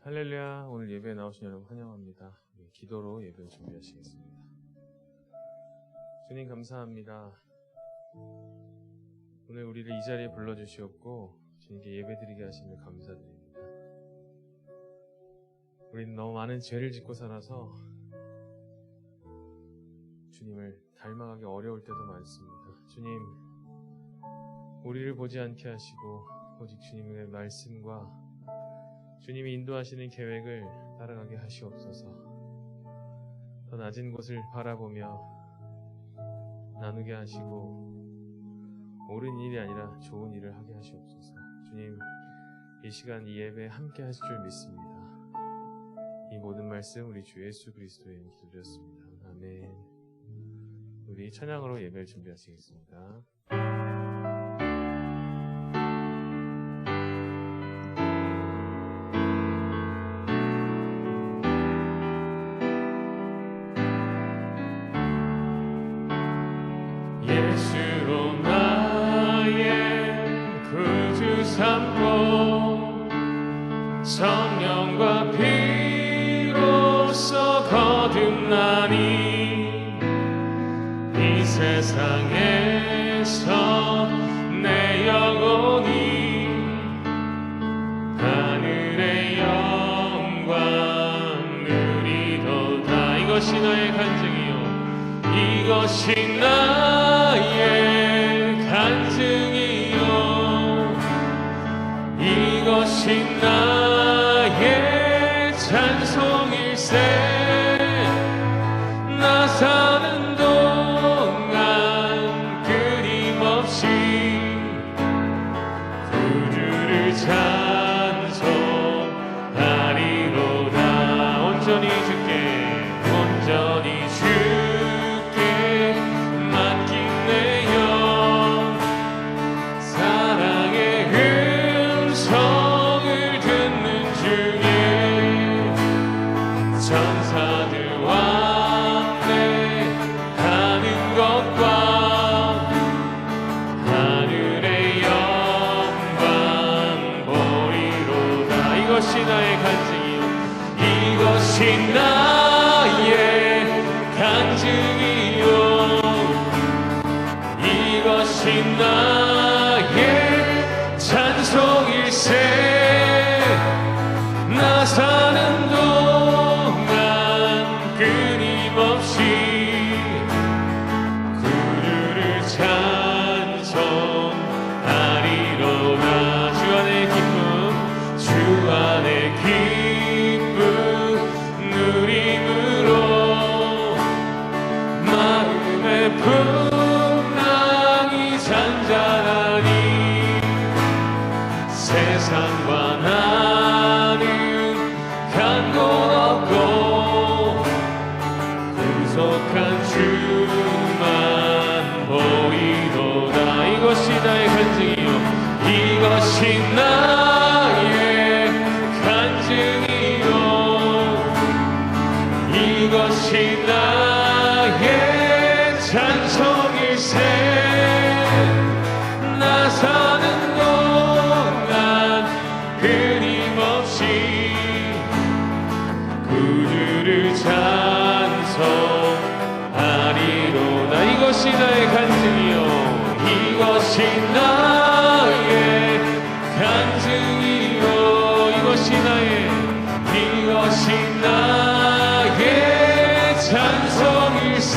할렐루야. 오늘 예배에 나오신 여러분 환영합니다. 기도로 예배를 준비하시겠습니다. 주님 감사합니다. 오늘 우리를 이 자리에 불러주시었고 주님께 예배드리게 하심을 감사드립니다. 우리는 너무 많은 죄를 짓고 살아서 주님을 닮아가기 어려울 때도 많습니다. 주님, 우리를 보지 않게 하시고 오직 주님의 말씀과 주님이 인도하시는 계획을 따라가게 하시옵소서. 더 낮은 곳을 바라보며 나누게 하시고 옳은 일이 아니라 좋은 일을 하게 하시옵소서. 주님, 이 시간 이 예배에 함께 하실 줄 믿습니다. 이 모든 말씀 우리 주 예수 그리스도의 이름으로 기도드렸습니다. 아멘. 우리 찬양으로 예배를 준비하시겠습니다. 예수로 나의 구주 삼고 성령과 피로써 거듭나니 이 세상에서 내 영혼이 하늘의 영광 누리도다. 이것이 나의 간증이요, 이것이 나의 간증이요, 이것이 나의 찬송일세. 나 사는 동안 끊임없이 구주를 찬송하리로다. 온전히 주께, 온전히 주께 맡긴 내 영, 사랑의 음성을 듣는 중에 천사들과 함께하는 것과 하늘의 영광 보리로다. 이것이 나의 간증이요, 이것이 나의 간증이요, 이것이 나의 찬송일세. 나 사는 동안 끊임없이 구주를 찬송하리로다. 주 안의 기쁨, 주 안의 기쁨 누림으로 마음의 풍랑이 잔잔하니 세상과 나는 간 곳 없고 구속한 주만 보이도다. 이것이 나의 간증이요, 이것이 나의 간증이요, 이것이 나의 찬송일세. 나 사는 동안 끊임없이 구주를 찬송하리로다. 이것이 나의 간증이요, 이것이 나의 간증이요, 이것이 나의 찬송일세.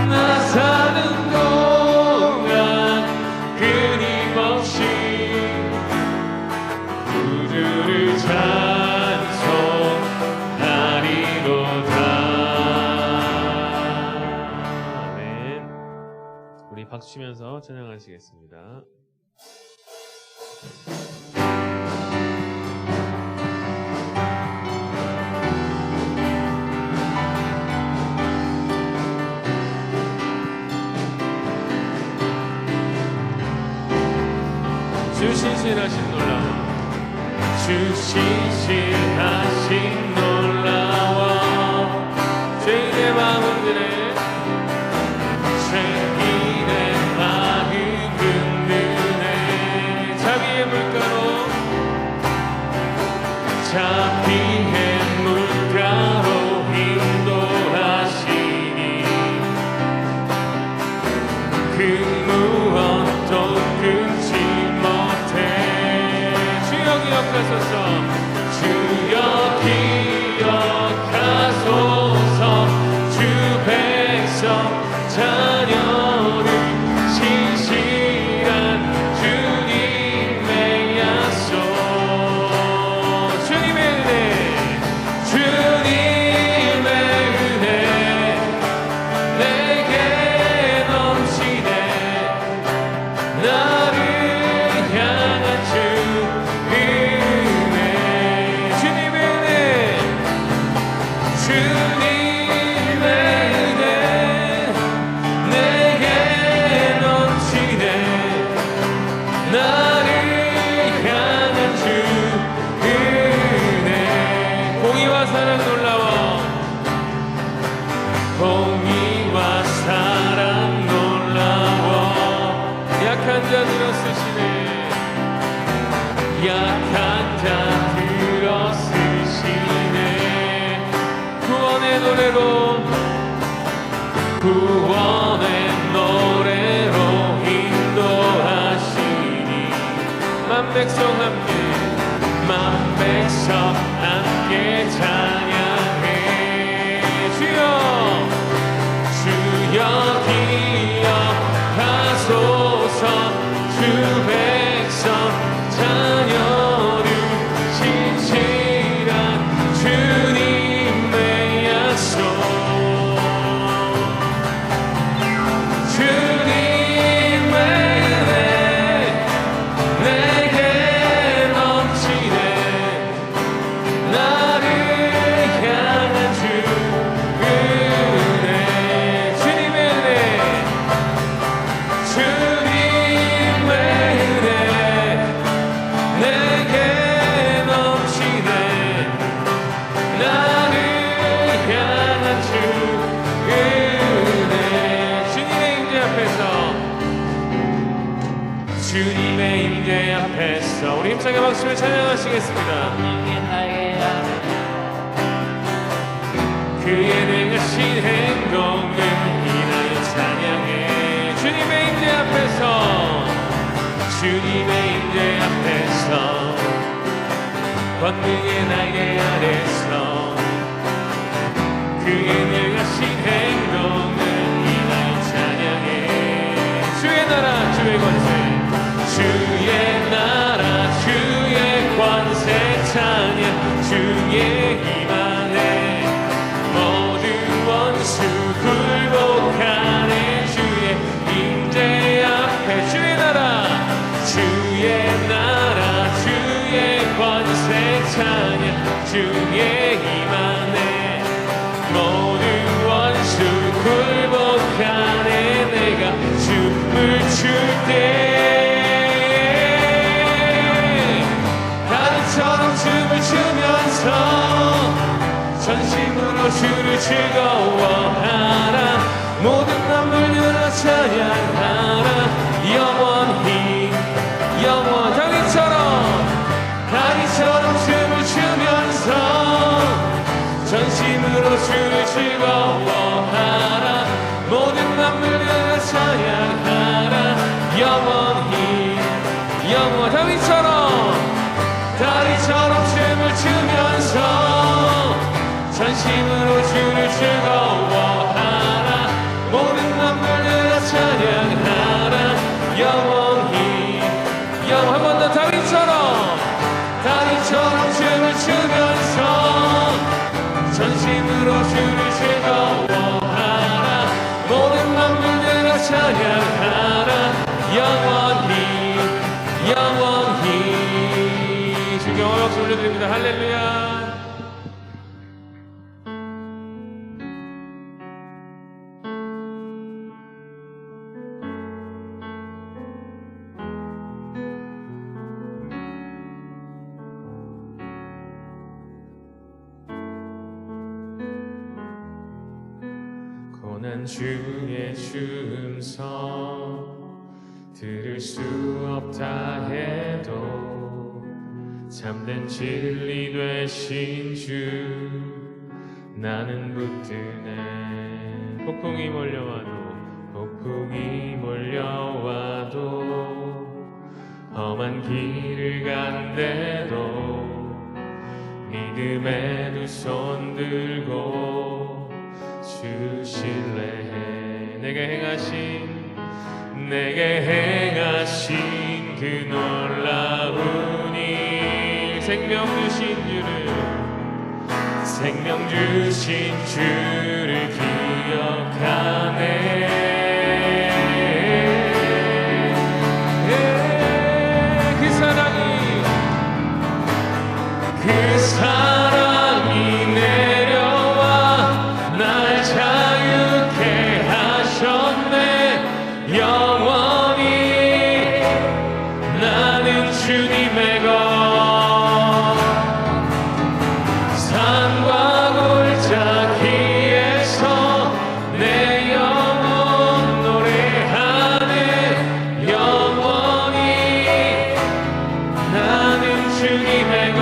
나 사는 동안 끊임없이 구주를 찬송하리로다. 아멘. 우리 박수 치면서 찬양하시겠습니다. 주 신실하신 놀라워, 주 신실하신 놀라워. 죄인의 마음들에 죄인의 마음 흔드네. 자비의 물가로 잡히는 물가로 인도하시니 그 무엇도 끊지 못해. 주여 기억하소서. 주여 기억하소서. 주 백성 자녀를 신실한 주님의 약속. 주님의 은혜, 주님의 은혜 내게 넘치네. 나를 향한 주 은혜. 주님의 은혜, 주님의 은혜 내게 넘치네. 나를 향한 주 은혜. 공의와 사랑 놀라워. 공의와 사랑 놀라워. 약한 자 들어쓰시네. 약한 자 들어쓰시네. 구원의 노래로, 구원의 노래로 인도하시니 만 백성 함께, 만 백성 함께 찬양해. 주여, 주여 기억하소서. 주 백성 자녀를 신실한 주님의 약속. 주님의 은혜 내게 넘치네. 나를 향한 주 은혜. 주님의 은혜, 주님의 은혜 내게 넘치네. 나를 향한 주 은혜. 주님의 임재 앞에서, 주님의 임재 앞에서 우리 힘차게 박수를 찬양하시겠습니다. 그의 능하신 행동을 인하여 찬양해. 주님의 임재 앞에서, 주님의 임재 앞에서, 권능의 날개 아래서 그의 능하신 행동을 인하여 찬양해. 주의 나라 주의 권세, 주의 나라 주의 권세 찬양. 주의 힘 안에 모든 원수 굴복하네. 주의 임재 앞에, 주의 나라 주의 권세 찬양. 주의 힘 안에 모든 원수 굴복하네. 내가 춤을 출 때 다리처럼 춤을 추면서 전심으로 주를 즐거워하라. 모든 만물들아 찬양하라. 영원히 영원. 다리처럼 춤을 추면서 전심으로 주를 즐거워하라. 모든 만물들아 찬양하라. 영원히 영원. 다리처럼 춤을 추면서 전심으로 주를 즐거워하라. 모든 만물들아 찬양하라. 영원히 영원. 한 번 더. 다리처럼 춤을 추면서 전심으로 주를 즐거워하라. 모든 만물들아 찬양하라. 영원히 영원히. 주께 박수 올려드립니다. 할렐루야. 고난 주의 주음성 들을 수 없다 해도 참된 진리 되신 주 나는 붙드네. 폭풍이 몰려와도 험한 길을 간대도 믿음의 두 손 들고 주 신뢰해. 내게 행하신 그 놀라운 일, 생명 주신 주를 기억하네. 그 사랑이 내려와 날 자유케 하셨네. 영원히 나는 주님의 것. 산과 골짜기에서 내 영혼 노래하네. 영원히 나는 주님의 것.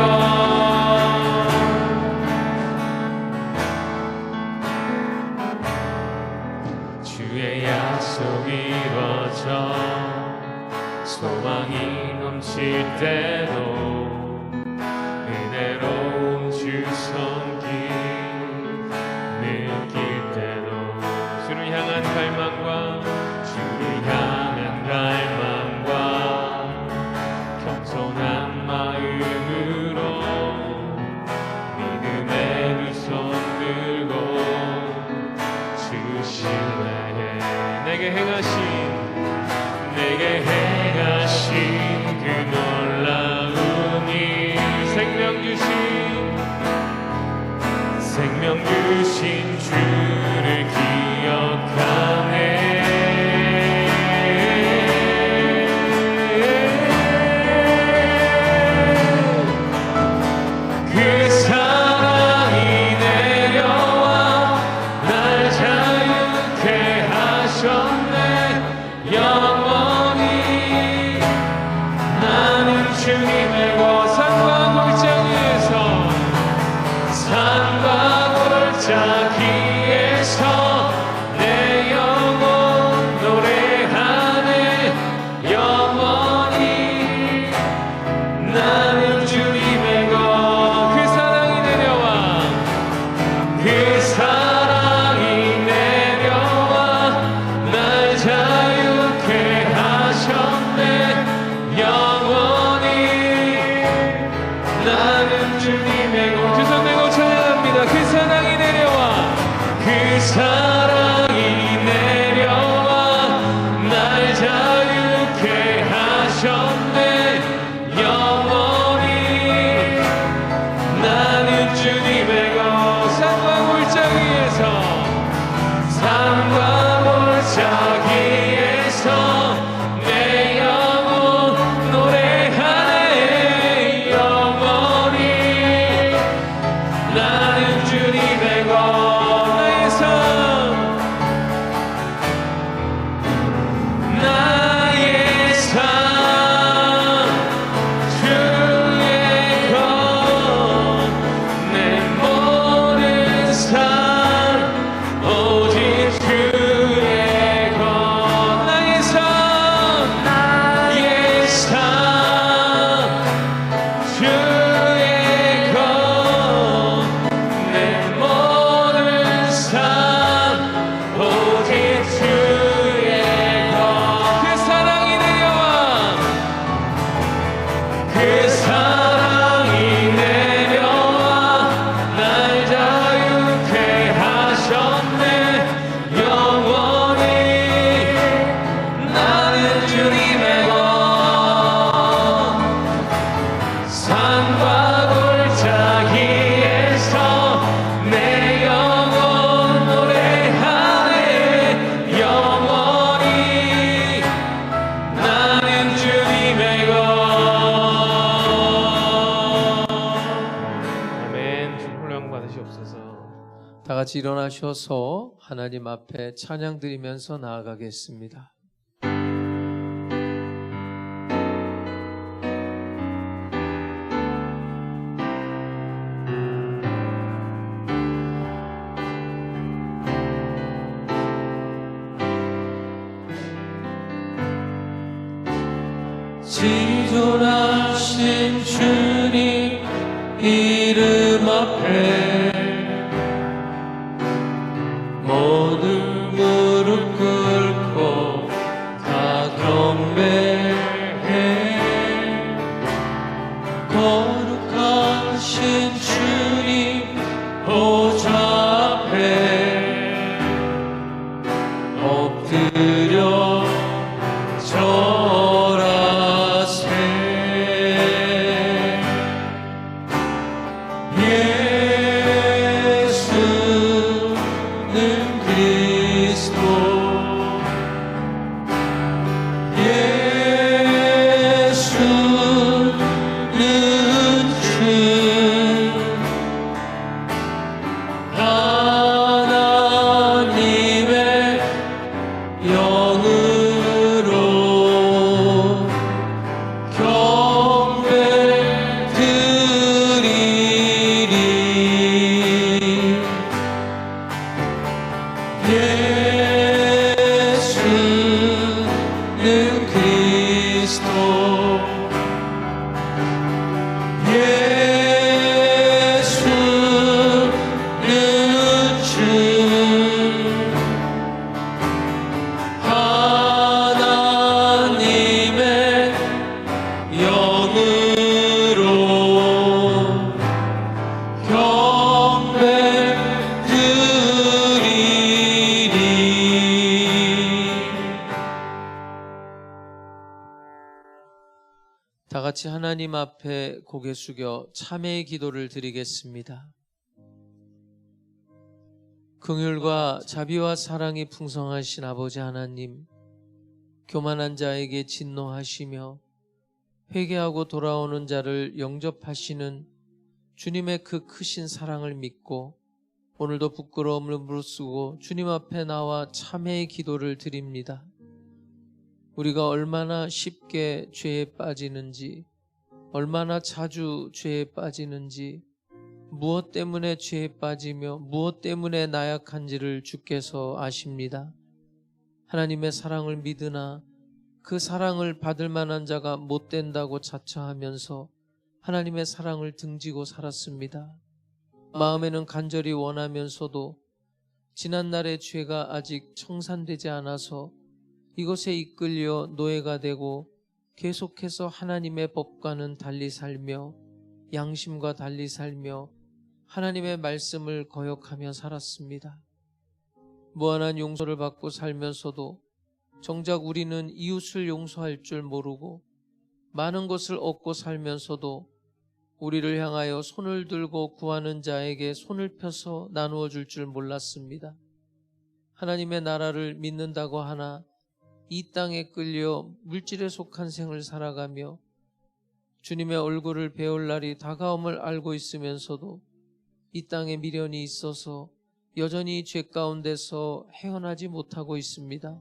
주의 약속이 이루어져 소망이 넘칠 때도 은혜로운 주 손길 느낄 때도 주를 향한 갈망과 겸손한 마음으로 믿음의 두 손 들고 주 신뢰해. 내게 행하신 그 놀라운 일, 생명 주신 주를 기억하네. 그 사랑이 내려와 날 자유케 하셨네. 영원히 나는 주님의 것. 산과 골짜기에서 내 영혼 노래하네. 영원히 나는 주님의 것. 그 사랑이 내려와 날 자유케 하셨네. 영원히 나는 주님의 것. 두 손 들고 찬양합니다. 그 사랑이 내려와 날 자유케 하셨네. 영원히 나는 주님의 것. 산과 골짜기에서 내 영혼 노래하네. 영원히 나는 주님의 것. 나의 삶 주의 것. 내 모든 삶 오직 주의 것. 나의 삶 주의 것. 내 모든 삶 오직 주의 것. 그 사랑이 내려와 날 자유케 하셨네. 영원히 나는 주님의 것. 산과 골짜기에서 내 영혼 노래하네. 영원히 나는 주님의 것. 아멘. 주님 홀령 받으시옵소서. 다 같이 일어나셔서 하나님 앞에 찬양 드리면서 나아가겠습니다. 지존하신 주님 이름 앞에 모든 무릎 꿇고 다 경배해. 거룩하신 주님 보좌 앞에 엎드려 절하세. 예수는 그리스도, 예수는 주, 하나님의 영으로 경배 드리리. 예수는 그리스도, 예수는 주, 하나님의 영으로 경배 드리리. 다 같이 하나님 앞에 고개 숙여 참회의 기도를 드리겠습니다. 긍휼과 자비와 사랑이 풍성하신 아버지 하나님, 교만한 자에게 진노하시며 회개하고 돌아오는 자를 영접하시는 주님의 그 크신 사랑을 믿고 오늘도 부끄러움을 무릅쓰고 주님 앞에 나와 참회의 기도를 드립니다. 우리가 얼마나 쉽게 죄에 빠지는지, 얼마나 자주 죄에 빠지는지, 무엇 때문에 죄에 빠지며 무엇 때문에 나약한지를 주께서 아십니다. 하나님의 사랑을 믿으나 그 사랑을 받을 만한 자가 못 된다고 자처하면서 하나님의 사랑을 등지고 살았습니다. 마음에는 간절히 원하면서도 지난날의 죄가 아직 청산되지 않아서 이것에 이끌려 노예가 되고 계속해서 하나님의 법과는 달리 살며 양심과 달리 살며 하나님의 말씀을 거역하며 살았습니다. 무한한 용서를 받고 살면서도 정작 우리는 이웃을 용서할 줄 모르고 많은 것을 얻고 살면서도 우리를 향하여 손을 들고 구하는 자에게 손을 펴서 나누어 줄 줄 몰랐습니다. 하나님의 나라를 믿는다고 하나 이 땅에 끌려 물질에 속한 생을 살아가며 주님의 얼굴을 배울 날이 다가옴을 알고 있으면서도 이 땅에 미련이 있어서 여전히 죄 가운데서 헤어나지 못하고 있습니다.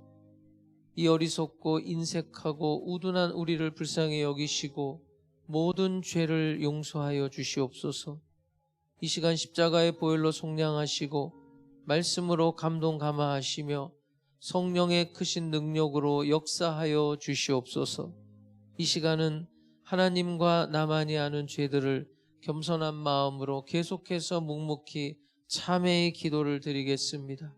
이 어리석고 인색하고 우둔한 우리를 불쌍히 여기시고 모든 죄를 용서하여 주시옵소서. 이 시간 십자가의 보혈로 속량하시고 말씀으로 감동 감화하시며 성령의 크신 능력으로 역사하여 주시옵소서. 이 시간은 하나님과 나만이 아는 죄들을 겸손한 마음으로 계속해서 묵묵히 참회의 기도를 드리겠습니다.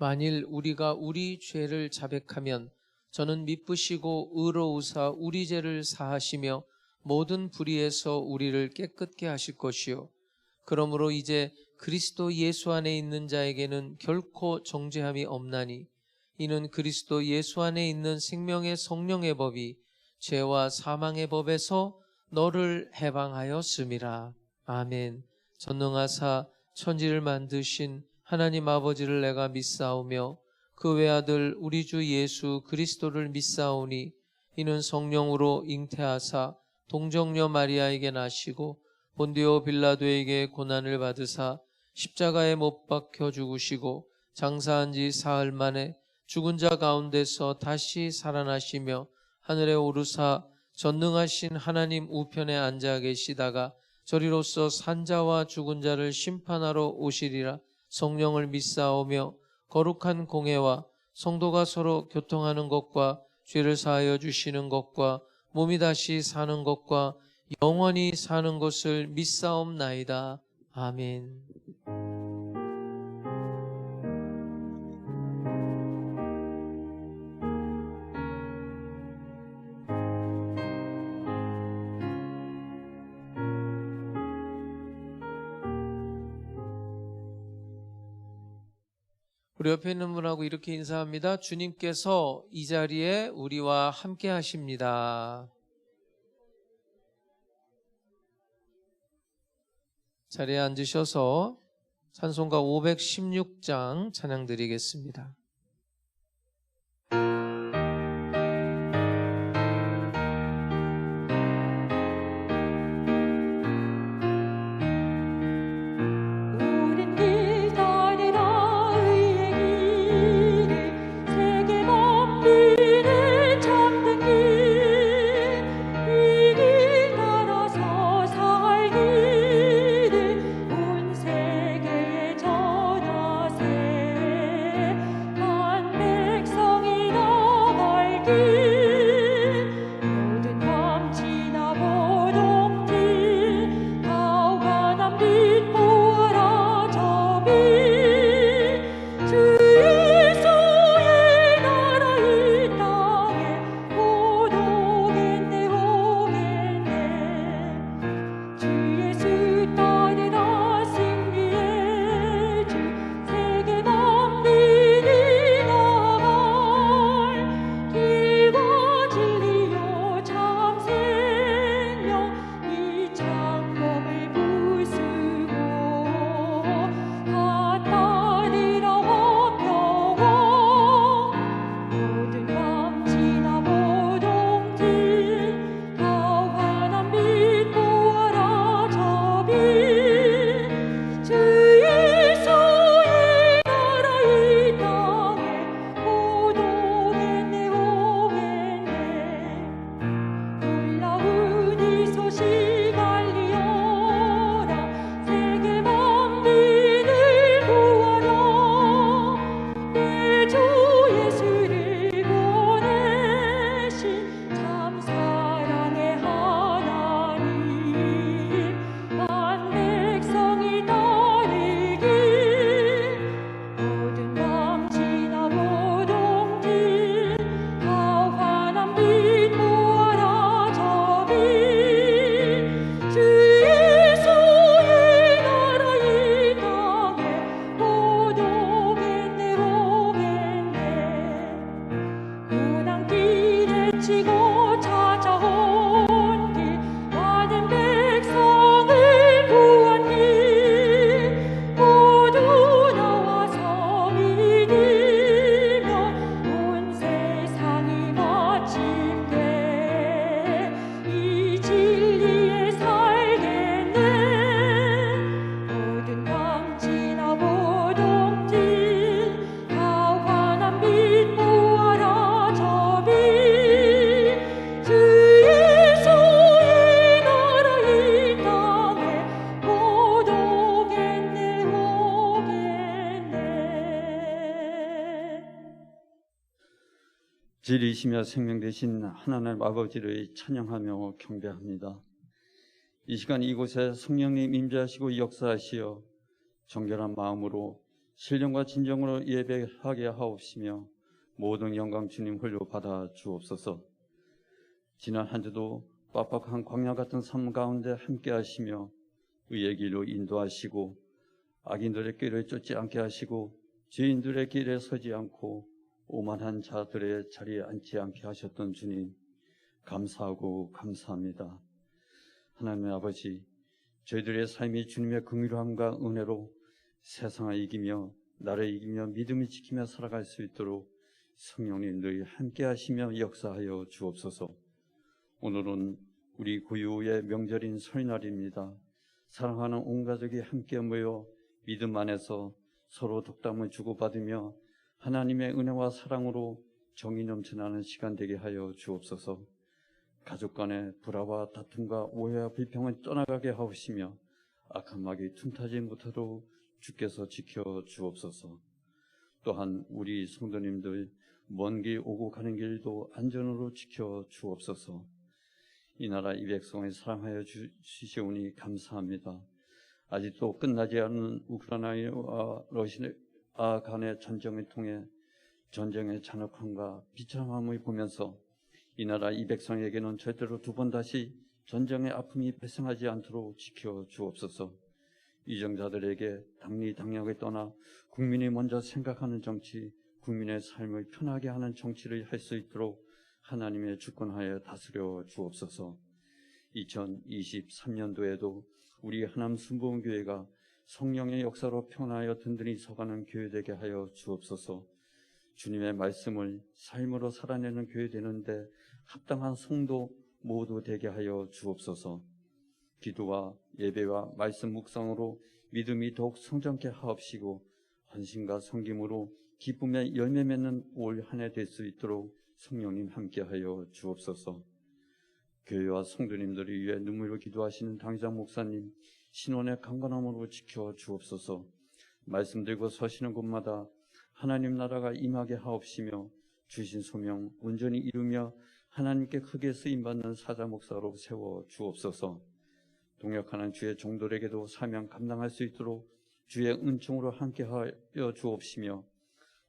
만일 우리가 우리 죄를 자백하면 저는 미쁘시고 의로우사 우리 죄를 사하시며 모든 불의에서 우리를 깨끗게 하실 것이요 그러므로 이제 그리스도 예수 안에 있는 자에게는 결코 정죄함이 없나니 이는 그리스도 예수 안에 있는 생명의 성령의 법이 죄와 사망의 법에서 너를 해방하였음이라. 아멘. 전능하사 천지를 만드신 하나님 아버지를 내가 믿사오며 그 외아들 우리 주 예수 그리스도를 믿사오니 이는 성령으로 잉태하사 동정녀 마리아에게 나시고 본디오 빌라도에게 고난을 받으사 십자가에 못 박혀 죽으시고 장사한 지 사흘 만에 죽은 자 가운데서 다시 살아나시며 하늘에 오르사 전능하신 하나님 우편에 앉아 계시다가 저리로서 산자와 죽은 자를 심판하러 오시리라. 성령을 믿사오며 거룩한 공회와 성도가 서로 교통하는 것과 죄를 사하여 주시는 것과 몸이 다시 사는 것과 영원히 사는 것을 믿사옵나이다. 아멘. 우리 옆에 있는 분하고 이렇게 인사합니다. 주님께서 이 자리에 우리와 함께 하십니다. 자리에 앉으셔서 찬송가 516장 찬양 드리겠습니다. 진리이시며 생명 되신 하나님 아버지를 찬양하며 경배합니다. 이 시간 이곳에 성령님 임재하시고 역사하시어 정결한 마음으로 신령과 진정으로 예배하게 하옵시며 모든 영광 주님 홀로 받아 주옵소서. 지난 한 주도 빡빡한 광야 같은 삶 가운데 함께 하시며 의의 길로 인도하시고 악인들의 길을 쫓지 않게 하시고 죄인들의 길에 서지 않고 오만한 자들의 자리에 앉지 않게 하셨던 주님, 감사하고 감사합니다. 하나님 아버지, 저희들의 삶이 주님의 긍휼함과 은혜로 세상을 이기며 나를 이기며 믿음을 지키며 살아갈 수 있도록 성령님 늘 함께 하시며 역사하여 주옵소서. 오늘은 우리 고유의 명절인 설날입니다. 사랑하는 온 가족이 함께 모여 믿음 안에서 서로 덕담을 주고받으며 하나님의 은혜와 사랑으로 정이 넘쳐나는 시간 되게 하여 주옵소서. 가족 간의 불화와 다툼과 오해와 불평을 떠나가게 하옵시며 악한 마귀 틈타지 못하도록 주께서 지켜 주옵소서. 또한 우리 성도님들 먼 길 오고 가는 길도 안전으로 지켜 주옵소서. 이 나라 이 백성을 사랑하여 주시오니 감사합니다. 아직도 끝나지 않은 우크라이나와 러시아 간의 전쟁을 통해 전쟁의 잔혹함과 비참함을 보면서 이 나라 이 백성에게는 절대로 두 번 다시 전쟁의 아픔이 발생하지 않도록 지켜 주옵소서. 위정자들에게 당리당략을 떠나 국민이 먼저 생각하는 정치, 국민의 삶을 편하게 하는 정치를 할 수 있도록 하나님의 주권하에 다스려 주옵소서. 2023년도에도 우리 하남 순복음교회가 성령의 역사로 평안하여 든든히 서가는 교회 되게 하여 주옵소서. 주님의 말씀을 삶으로 살아내는 교회 되는데 합당한 성도 모두 되게 하여 주옵소서. 기도와 예배와 말씀 묵상으로 믿음이 더욱 성장케 하옵시고 헌신과 섬김으로 기쁨의 열매 맺는 올 한 해 될 수 있도록 성령님 함께하여 주옵소서. 교회와 성도님들을 위해 눈물로 기도하시는 당장 목사님 신원의 강건함으로 지켜 주옵소서. 말씀 들고 서시는 곳마다 하나님 나라가 임하게 하옵시며 주신 소명 온전히 이루며 하나님께 크게 쓰임받는 사자 목사로 세워 주옵소서. 동역하는 주의 종들에게도 사명 감당할 수 있도록 주의 은총으로 함께하여 주옵시며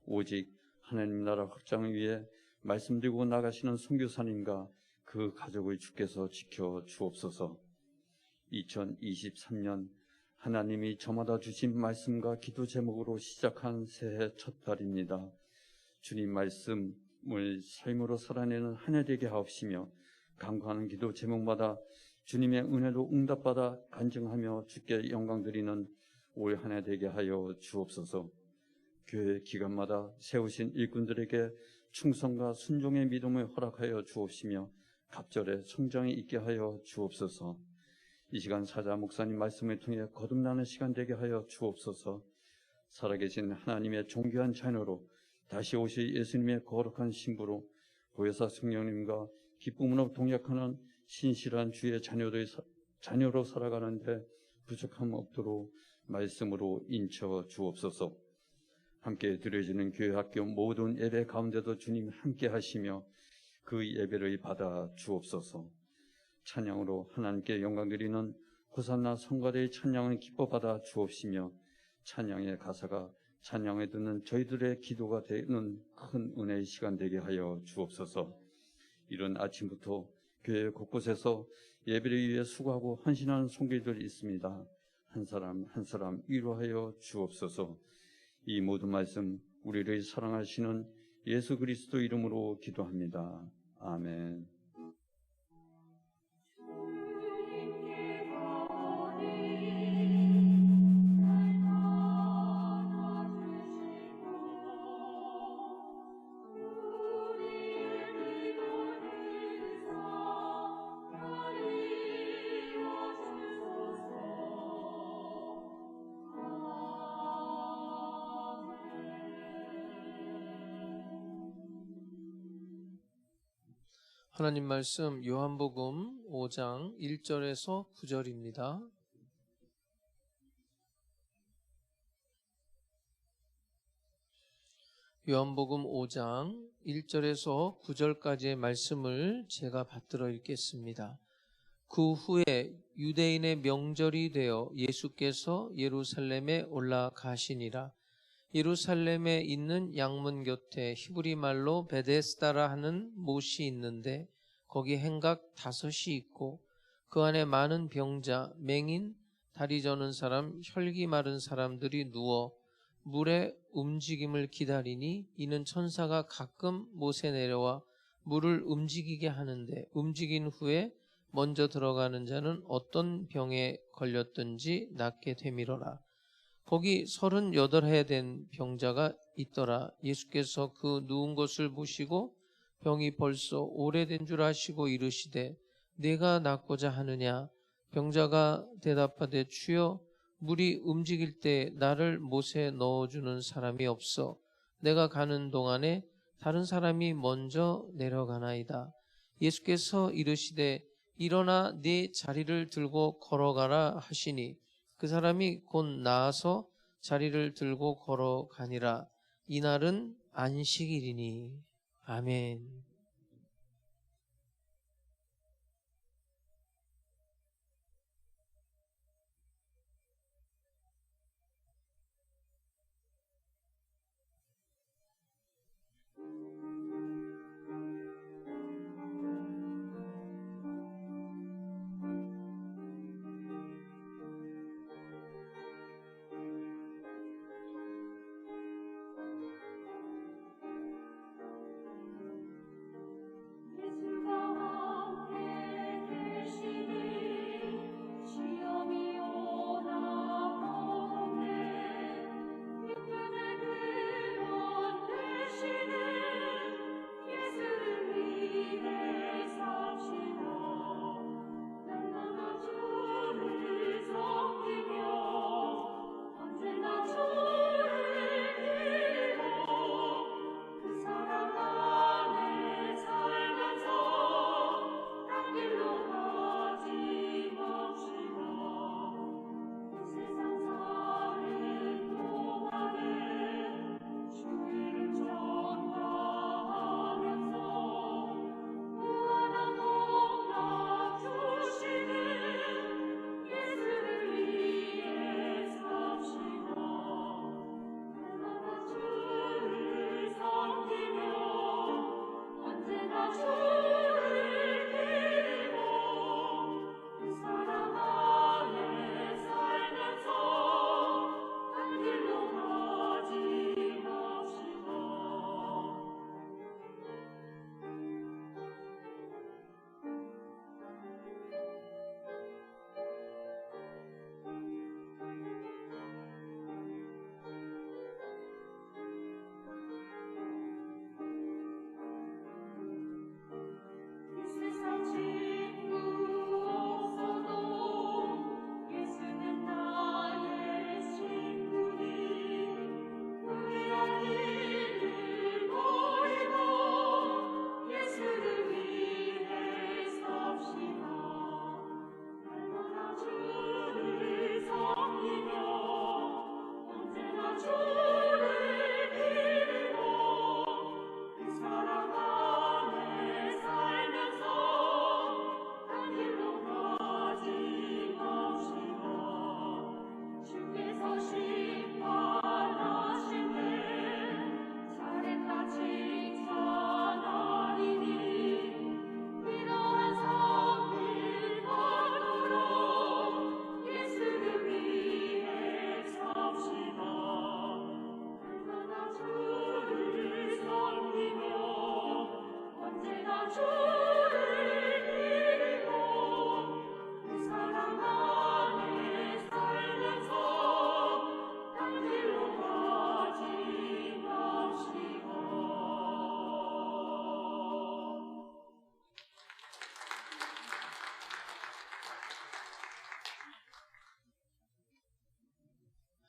오직 하나님 나라 확장을 위해 말씀 들고 나가시는 선교사님과 그 가족을 주께서 지켜 주옵소서. 2023년 하나님이 저마다 주신 말씀과 기도 제목으로 시작한 새해 첫 달입니다. 주님 말씀을 삶으로 살아내는 한 해 되게 하옵시며 간구하는 기도 제목마다 주님의 은혜로 응답받아 간증하며 주께 영광 드리는 올 한 해 되게 하여 주옵소서. 교회 기간마다 세우신 일꾼들에게 충성과 순종의 믿음을 허락하여 주옵시며 갑절의 성장이 있게 하여 주옵소서. 이 시간 사자 목사님 말씀을 통해 거듭나는 시간 되게 하여 주옵소서. 살아계신 하나님의 존귀한 자녀로 다시 오실 예수님의 거룩한 신부로 보혜사 성령님과 기쁨으로 동역하는 신실한 주의 자녀로 살아가는데 부족함 없도록 말씀으로 인쳐 주옵소서. 함께 드려지는 교회 학교 모든 예배 가운데도 주님 함께 하시며 그 예배를 받아 주옵소서. 찬양으로 하나님께 영광 드리는 호산나 성가대의 찬양을 기뻐 받아 주옵시며 찬양의 가사가 찬양에 듣는 저희들의 기도가 되는 큰 은혜의 시간 되게 하여 주옵소서. 이른 아침부터 교회 곳곳에서 예배를 위해 수고하고 헌신하는 손길들이 있습니다. 한 사람 한 사람 위로하여 주옵소서. 이 모든 말씀 우리를 사랑하시는 예수 그리스도 이름으로 기도합니다. 아멘. 하나님 말씀 요한복음 5장 1절에서 9절입니다. 요한복음 5장 1절에서 9절까지의 말씀을 제가 받들어 읽겠습니다. 그 후에 유대인의 명절이 되어 예수께서 예루살렘에 올라가시니라. 예루살렘에 있는 양문 곁에 히브리 말로 베데스다라 하는 못이 있는데 거기 행각 5이 있고 그 안에 많은 병자, 맹인, 다리 저는 사람, 혈기 마른 사람들이 누워 물의 움직임을 기다리니 이는 천사가 가끔 못에 내려와 물을 움직이게 하는데 움직인 후에 먼저 들어가는 자는 어떤 병에 걸렸든지 낫게 되미러라. 거기 38해 된 병자가 있더라. 예수께서 그 누운 것을 보시고 병이 벌써 오래된 줄 아시고 이르시되 내가 낫고자 하느냐. 병자가 대답하되 주여 물이 움직일 때 나를 못에 넣어주는 사람이 없어 내가 가는 동안에 다른 사람이 먼저 내려가나이다. 예수께서 이르시되 일어나 네 자리를 들고 걸어가라 하시니 그 사람이 곧 나아서 자리를 들고 걸어가니라. 이날은 안식일이니. 아멘.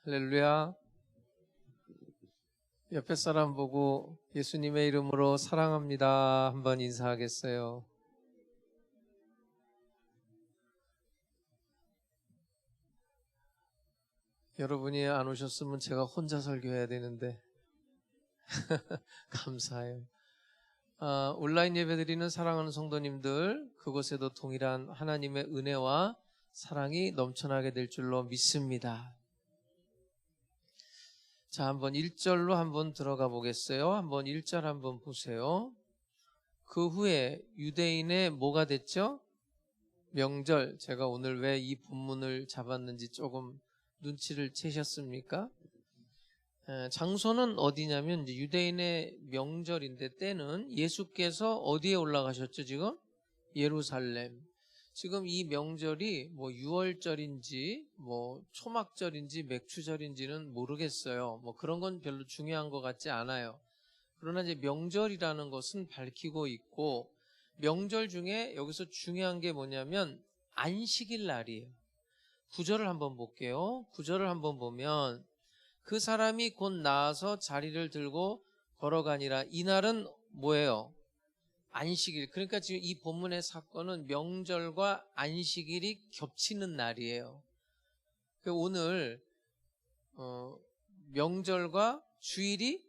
할렐루야. 옆에 사람 보고 예수님의 이름으로 사랑합니다 한번 인사하겠어요. 여러분이 안 오셨으면 제가 혼자 설교해야 되는데 감사해요. 온라인 예배드리는 사랑하는 성도님들, 그곳에도 동일한 하나님의 은혜와 사랑이 넘쳐나게 될 줄로 믿습니다. 자, 한번 1절로 한번 들어가 보겠어요. 한번 1절 한번 보세요. 그 후에 유대인의 뭐가 됐죠? 명절. 제가 오늘 왜 이 본문을 잡았는지 조금 눈치를 채셨습니까? 장소는 어디냐면 이제 유대인의 명절인데 때는 예수께서 어디에 올라가셨죠 지금? 예루살렘. 지금 이 명절이 뭐 6월절인지 뭐 초막절인지 맥추절인지는 모르겠어요. 뭐 그런 건 별로 중요한 것 같지 않아요. 그러나 이제 명절이라는 것은 밝히고 있고, 명절 중에 여기서 중요한 게 뭐냐면 안식일 날이에요. 구절을 한번 볼게요. 구절을 한번 보면 그 사람이 곧 나아서 자리를 들고 걸어가니라. 이날은 뭐예요? 안식일. 그러니까 지금 이 본문의 사건은 명절과 안식일이 겹치는 날이에요. 오늘 명절과 주일이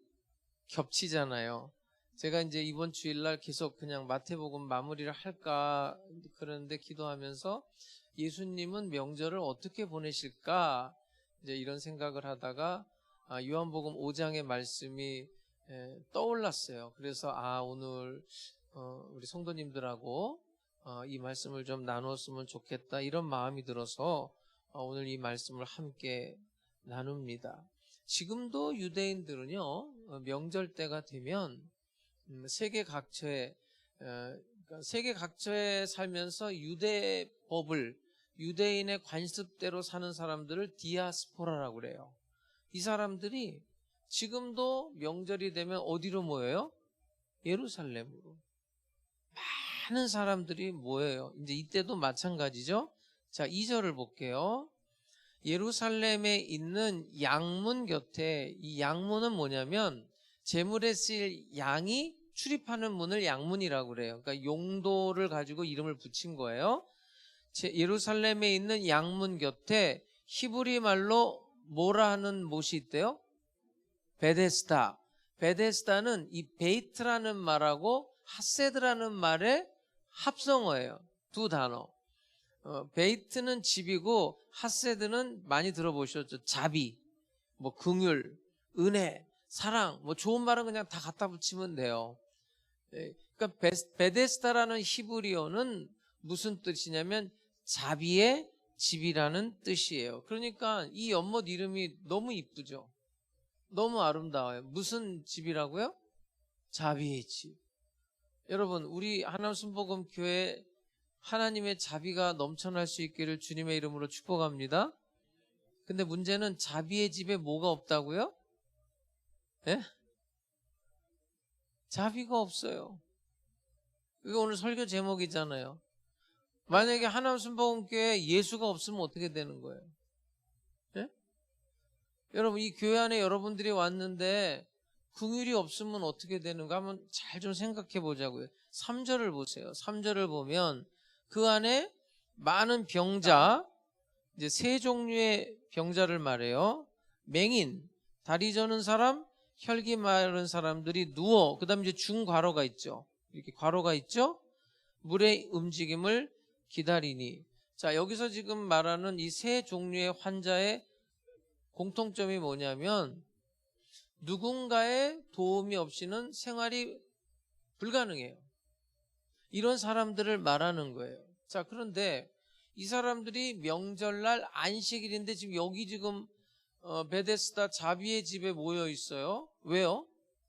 겹치잖아요. 제가 이제 이번 주일날 계속 그냥 마태복음 마무리를 할까 그러는데 기도하면서 예수님은 명절을 어떻게 보내실까 이제 이런 생각을 하다가 요한복음 5장의 말씀이 떠올랐어요. 그래서 오늘 우리 성도님들하고 이 말씀을 좀 나눴으면 좋겠다 이런 마음이 들어서 오늘 이 말씀을 함께 나눕니다. 지금도 유대인들은요 명절 때가 되면 세계 각처에 살면서 유대법을 유대인의 관습대로 사는 사람들을 디아스포라라고 그래요. 이 사람들이 지금도 명절이 되면 어디로 모여요? 예루살렘으로. 많은 사람들이 모여요. 이제 이때도 마찬가지죠. 자, 2절을 볼게요. 예루살렘에 있는 양문 곁에, 이 양문은 뭐냐면 제물에 쓰일 양이 출입하는 문을 양문이라고 그래요. 그러니까 용도를 가지고 이름을 붙인 거예요. 예루살렘에 있는 양문 곁에 히브리 말로 뭐라 하는 못이 있대요? 베데스다. 베데스다는 이 베이트라는 말하고 하세드라는 말의 합성어예요. 두 단어. 베이트는 집이고 하세드는 많이 들어보셨죠? 자비, 뭐 긍휼, 은혜, 사랑, 뭐 좋은 말은 그냥 다 갖다 붙이면 돼요. 그러니까 베데스다라는 히브리어는 무슨 뜻이냐면 자비의 집이라는 뜻이에요. 그러니까 이 연못 이름이 너무 이쁘죠? 너무 아름다워요. 무슨 집이라고요? 자비의 집. 여러분, 우리 하나님 순복음 교회 하나님의 자비가 넘쳐날 수 있기를 주님의 이름으로 축복합니다. 근데 문제는 자비의 집에 뭐가 없다고요? 예? 자비가 없어요. 이거 오늘 설교 제목이잖아요. 만약에 하나님 순복음 교회에 예수가 없으면 어떻게 되는 거예요? 예? 여러분, 이 교회 안에 여러분들이 왔는데 긍휼이 없으면 어떻게 되는가 한번 잘 좀 생각해 보자고요. 3절을 보세요. 3절을 보면 그 안에 많은 병자, 이제 세 종류의 병자를 말해요. 맹인, 다리 저는 사람, 혈기 마른 사람들이 누워, 그 다음에 이제 중괄호가 있죠. 이렇게 괄호가 있죠. 물의 움직임을 기다리니. 자, 여기서 지금 말하는 이 세 종류의 환자의 공통점이 뭐냐면 누군가의 도움이 없이는 생활이 불가능해요. 이런 사람들을 말하는 거예요. 자, 그런데 이 사람들이 명절날 안식일인데 지금 여기 지금 베데스다 자비의 집에 모여 있어요. 왜요?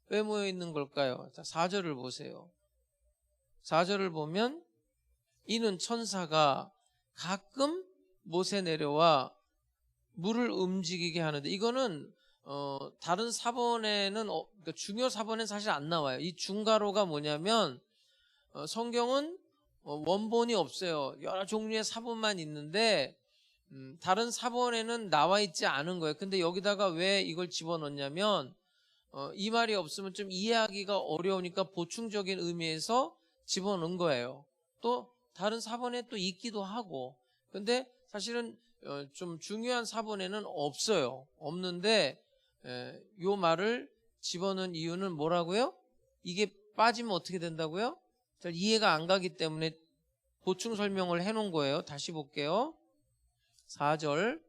왜 모여 있는 걸까요? 자, 4절을 보세요. 4절을 보면 이는 천사가 가끔 못에 내려와 물을 움직이게 하는데, 이거는 다른 사본에는 그러니까 중요 사본에는 사실 안 나와요. 이 중괄호가 뭐냐면 성경은 원본이 없어요. 여러 종류의 사본만 있는데 다른 사본에는 나와 있지 않은 거예요. 근데 여기다가 왜 이걸 집어넣냐면 이 말이 없으면 좀 이해하기가 어려우니까 보충적인 의미에서 집어넣은 거예요. 또 다른 사본에 또 있기도 하고. 근데 사실은 좀 중요한 사본에는 없어요. 없는데 요 말을 집어넣은 이유는 뭐라고요? 이게 빠지면 어떻게 된다고요? 잘 이해가 안 가기 때문에 보충 설명을 해놓은 거예요. 다시 볼게요. 4절.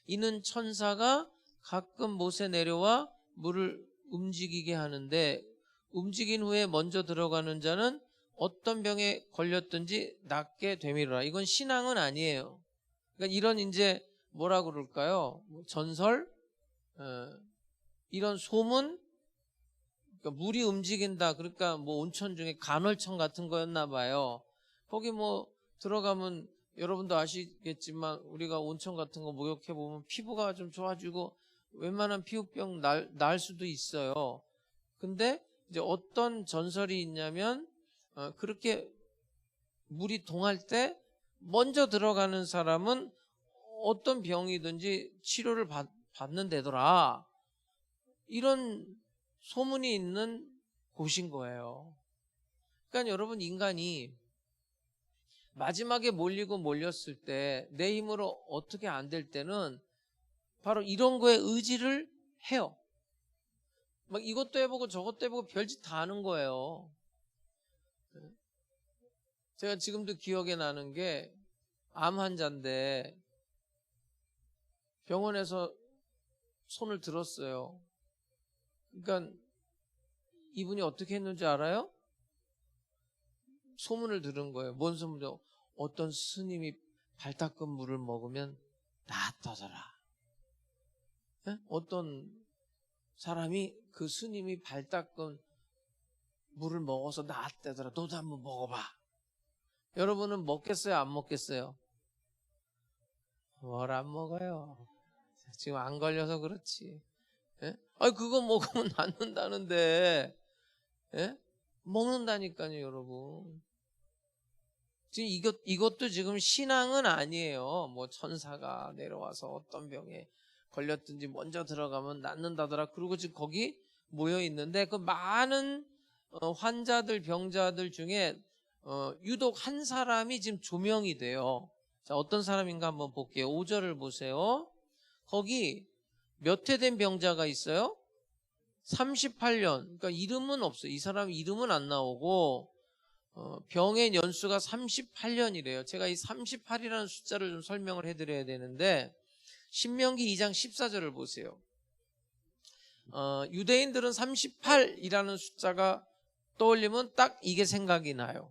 이는 천사가 가끔 못에 내려와 물을 움직이게 하는데 움직인 후에 먼저 들어가는 자는 어떤 병에 걸렸든지 낫게 되미로라. 이건 신앙은 아니에요. 그러니까 이런 이제 뭐라 그럴까요? 전설, 이런 소문, 그러니까 물이 움직인다. 그러니까 뭐 온천 중에 간헐천 같은 거였나 봐요. 거기 뭐 들어가면 여러분도 아시겠지만 우리가 온천 같은 거 목욕해 보면 피부가 좀 좋아지고 웬만한 피부병 날 수도 있어요. 근데 이제 어떤 전설이 있냐면 그렇게 물이 동할 때 먼저 들어가는 사람은 어떤 병이든지 치료를 받는 데더라. 이런 소문이 있는 곳인 거예요. 그러니까 여러분, 인간이 마지막에 몰렸을 때 내 힘으로 어떻게 안 될 때는 바로 이런 거에 의지를 해요. 막 이것도 해보고 저것도 해보고 별짓 다 하는 거예요. 제가 지금도 기억에 나는 게 암 환자인데 병원에서 손을 들었어요. 그러니까 이분이 어떻게 했는지 알아요? 소문을 들은 거예요. 뭔 소문이요? 어떤 스님이 발 닦은 물을 먹으면 낫더더라. 어떤 사람이 그 스님이 발 닦은 물을 먹어서 낫대더라. 너도 한번 먹어봐. 여러분은 먹겠어요? 안 먹겠어요? 뭘 안 먹어요? 지금 안 걸려서 그렇지. 아니 그거 먹으면 낫는다는데 먹는다니까요, 여러분. 지금 이것도 지금 신앙은 아니에요. 뭐 천사가 내려와서 어떤 병에 걸렸든지 먼저 들어가면 낫는다더라. 그리고 지금 거기 모여 있는데 그 많은 환자들, 병자들 중에 유독 한 사람이 지금 조명이 돼요. 자, 어떤 사람인가 한번 볼게요. 5절을 보세요. 거기 몇 회 된 병자가 있어요? 38년. 그러니까 이름은 없어요. 이 사람 이름은 안 나오고 병의 연수가 38년이래요. 제가 이 38이라는 숫자를 좀 설명을 해드려야 되는데 신명기 2장 14절을 보세요. 유대인들은 38이라는 숫자가 떠올리면 딱 이게 생각이 나요.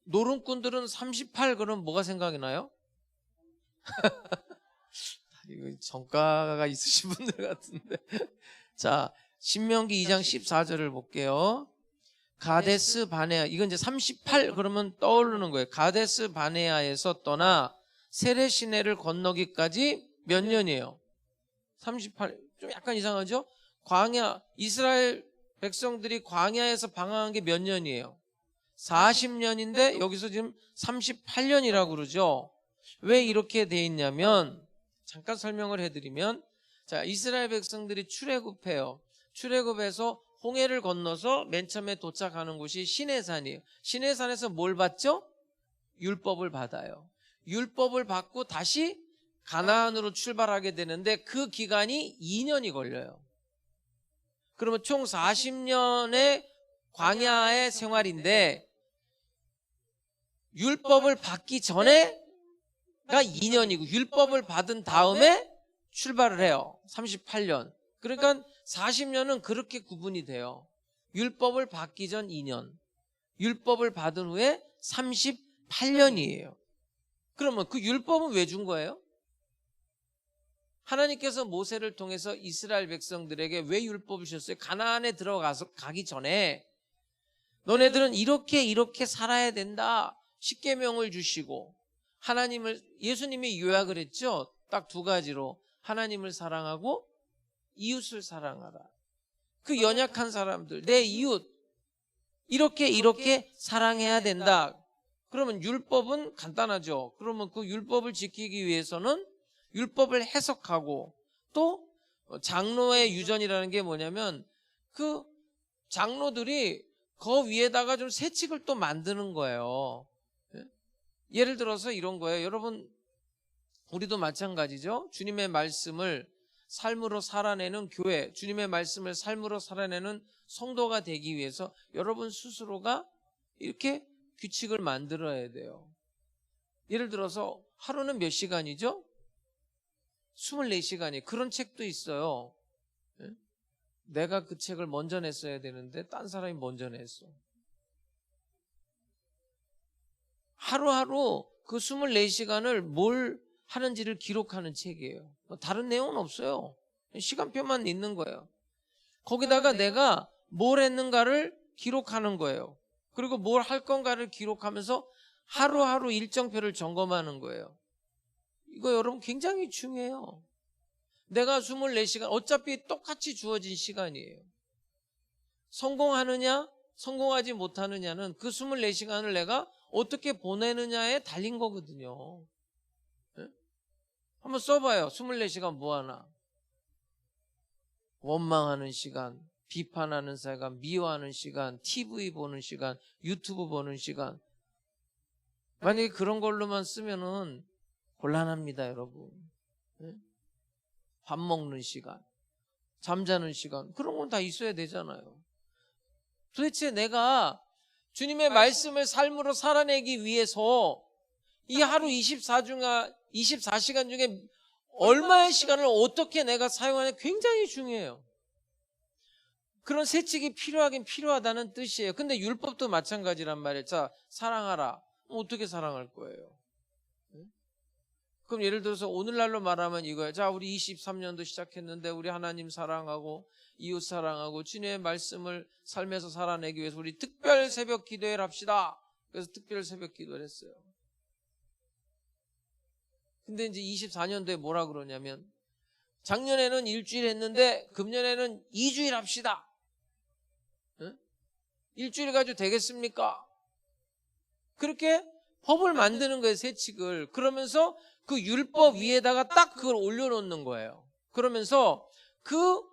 노름꾼들은 38 그러면 뭐가 생각이 나요? 이거 전과가 있으신 분들 같은데. 자, 신명기 2장 14절을 볼게요. 가데스 바네아, 이건 이제 38 그러면 떠오르는 거예요. 가데스 바네아에서 떠나 세레 시내를 건너기까지 몇 년이에요? 38. 좀 약간 이상하죠? 광야, 이스라엘 백성들이 광야에서 방황한 게 몇 년이에요? 40년인데 여기서 지금 38년이라고 그러죠. 왜 이렇게 돼 있냐면 잠깐 설명을 해드리면, 자, 이스라엘 백성들이 출애굽해요. 출애굽해서 홍해를 건너서 맨 처음에 도착하는 곳이 시내산이에요. 시내산에서 뭘 받죠? 율법을 받아요. 율법을 받고 다시 가나안으로 출발하게 되는데 그 기간이 2년이 걸려요. 그러면 총 40년의 광야의 생활인데 율법을 받기 전에가 2년이고 율법을 받은 다음에 출발을 해요. 38년. 그러니까 40년은 그렇게 구분이 돼요. 율법을 받기 전 2년, 율법을 받은 후에 38년이에요. 그러면 그 율법은 왜 준 거예요? 하나님께서 모세를 통해서 이스라엘 백성들에게 왜 율법을 주셨어요? 가나안에 가기 전에 너네들은 이렇게 살아야 된다. 십계명을 주시고 예수님이 요약을 했죠. 딱 두 가지로 하나님을 사랑하고 이웃을 사랑하라. 그 연약한 사람들, 내 이웃 이렇게 사랑해야 된다. 그러면 율법은 간단하죠. 그러면 그 율법을 지키기 위해서는 율법을 해석하고 또 장로의 유전이라는 게 뭐냐면 그 장로들이 그 위에다가 좀 세칙을 또 만드는 거예요. 예를 들어서 이런 거예요. 여러분, 우리도 마찬가지죠. 주님의 말씀을 삶으로 살아내는 교회, 주님의 말씀을 삶으로 살아내는 성도가 되기 위해서 여러분 스스로가 이렇게 규칙을 만들어야 돼요. 예를 들어서 하루는 몇 시간이죠? 24시간이 그런 책도 있어요. 예? 내가 그 책을 먼저 냈어야 되는데 딴 사람이 먼저 냈어. 하루하루 그 24시간을 뭘 하는지를 기록하는 책이에요. 다른 내용은 없어요. 시간표만 있는 거예요. 거기다가 내가 뭘 했는가를 기록하는 거예요. 그리고 뭘 할 건가를 기록하면서 하루하루 일정표를 점검하는 거예요. 이거 여러분 굉장히 중요해요. 내가 24시간 어차피 똑같이 주어진 시간이에요. 성공하느냐 성공하지 못하느냐는 그 24시간을 내가 어떻게 보내느냐에 달린 거거든요. 네? 한번 써봐요. 24시간 뭐 하나? 원망하는 시간, 비판하는 시간, 미워하는 시간, TV 보는 시간, 유튜브 보는 시간. 만약에 그런 걸로만 쓰면은 곤란합니다, 여러분. 네? 밥 먹는 시간, 잠자는 시간, 그런 건 다 있어야 되잖아요. 도대체 내가 주님의 말씀을 삶으로 살아내기 위해서 이 하루 24시간 중에 얼마의 시간을 어떻게 내가 사용하냐 굉장히 중요해요. 그런 세칙이 필요하긴 필요하다는 뜻이에요. 근데 율법도 마찬가지란 말이에요. 자, 사랑하라. 어떻게 사랑할 거예요? 그럼 예를 들어서 오늘날로 말하면 이거예요. 자, 우리 23년도 시작했는데 우리 하나님 사랑하고 이웃 사랑하고 주님의 말씀을 삶에서 살아내기 위해서 우리 특별 새벽 기도회를 합시다. 그래서 특별 새벽 기도를 했어요. 근데 이제 24년도에 뭐라 그러냐면 작년에는 일주일 했는데 금년에는 2주일 합시다. 응? 일주일 가지고 되겠습니까? 그렇게 법을 만드는 거예요, 세칙을. 그러면서 그 율법 위에다가 딱 그걸 올려놓는 거예요. 그러면서 그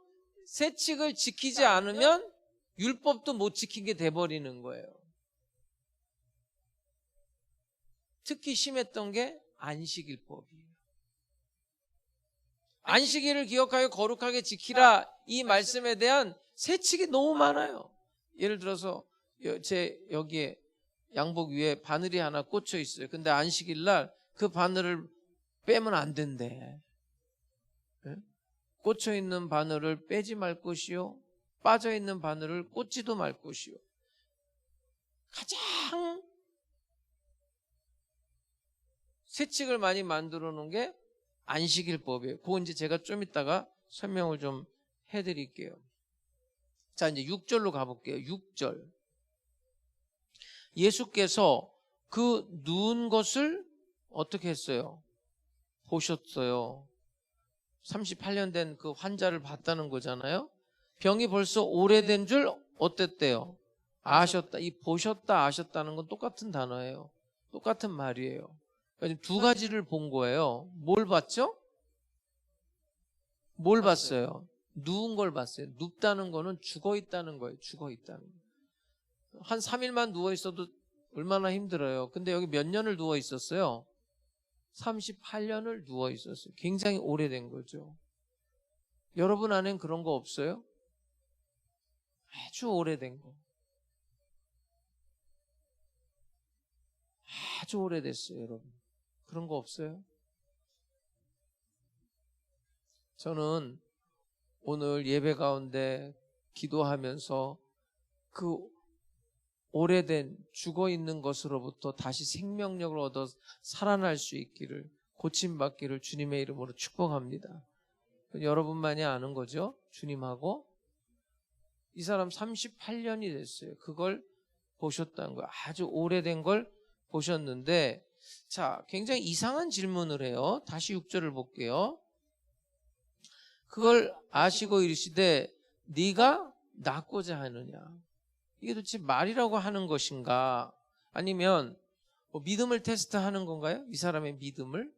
세칙을 지키지 않으면 율법도 못 지키게 돼버리는 거예요. 특히 심했던 게 안식일법이에요. 안식일을 기억하여 거룩하게 지키라, 이 말씀에 대한 세칙이 너무 많아요. 예를 들어서 제 여기에 양복 위에 바늘이 하나 꽂혀 있어요. 근데 안식일 날 그 바늘을 빼면 안 된대. 꽂혀 있는 바늘을 빼지 말 것이요, 빠져 있는 바늘을 꽂지도 말 것이요. 가장 세칙을 많이 만들어 놓은 게 안식일법이에요. 그건 이제 제가 좀 이따가 설명을 좀 해드릴게요. 자, 이제 6절로 가볼게요. 6절. 예수께서 그 누운 것을 어떻게 했어요? 보셨어요. 38년 된 그 환자를 봤다는 거잖아요. 병이 벌써 오래된 줄 어땠대요? 아셨다. 이 보셨다, 아셨다는 건 똑같은 단어예요. 똑같은 말이에요. 그러니까 두 가지를 본 거예요. 뭘 봤죠? 뭘 봤어요? 누운 걸 봤어요. 눕다는 거는 죽어 있다는 거예요. 죽어 있다는 거. 한 3일만 누워 있어도 얼마나 힘들어요. 근데 여기 몇 년을 누워 있었어요? 38년을 누워 있었어요. 굉장히 오래된 거죠. 여러분 안엔 그런 거 없어요? 아주 오래된 거. 아주 오래됐어요, 여러분. 그런 거 없어요? 저는 오늘 예배 가운데 기도하면서 그 오래된 죽어 있는 것으로부터 다시 생명력을 얻어 살아날 수 있기를, 고침받기를 주님의 이름으로 축복합니다. 여러분만이 아는 거죠? 주님하고. 이 사람 38년이 됐어요. 그걸 보셨다는 거예요. 아주 오래된 걸 보셨는데, 자, 굉장히 이상한 질문을 해요. 다시 6절을 볼게요. 그걸 아시고 이르시되 네가 낫고자 하느냐. 이게 도대체 말이라고 하는 것인가? 아니면 뭐 믿음을 테스트하는 건가요? 이 사람의 믿음을?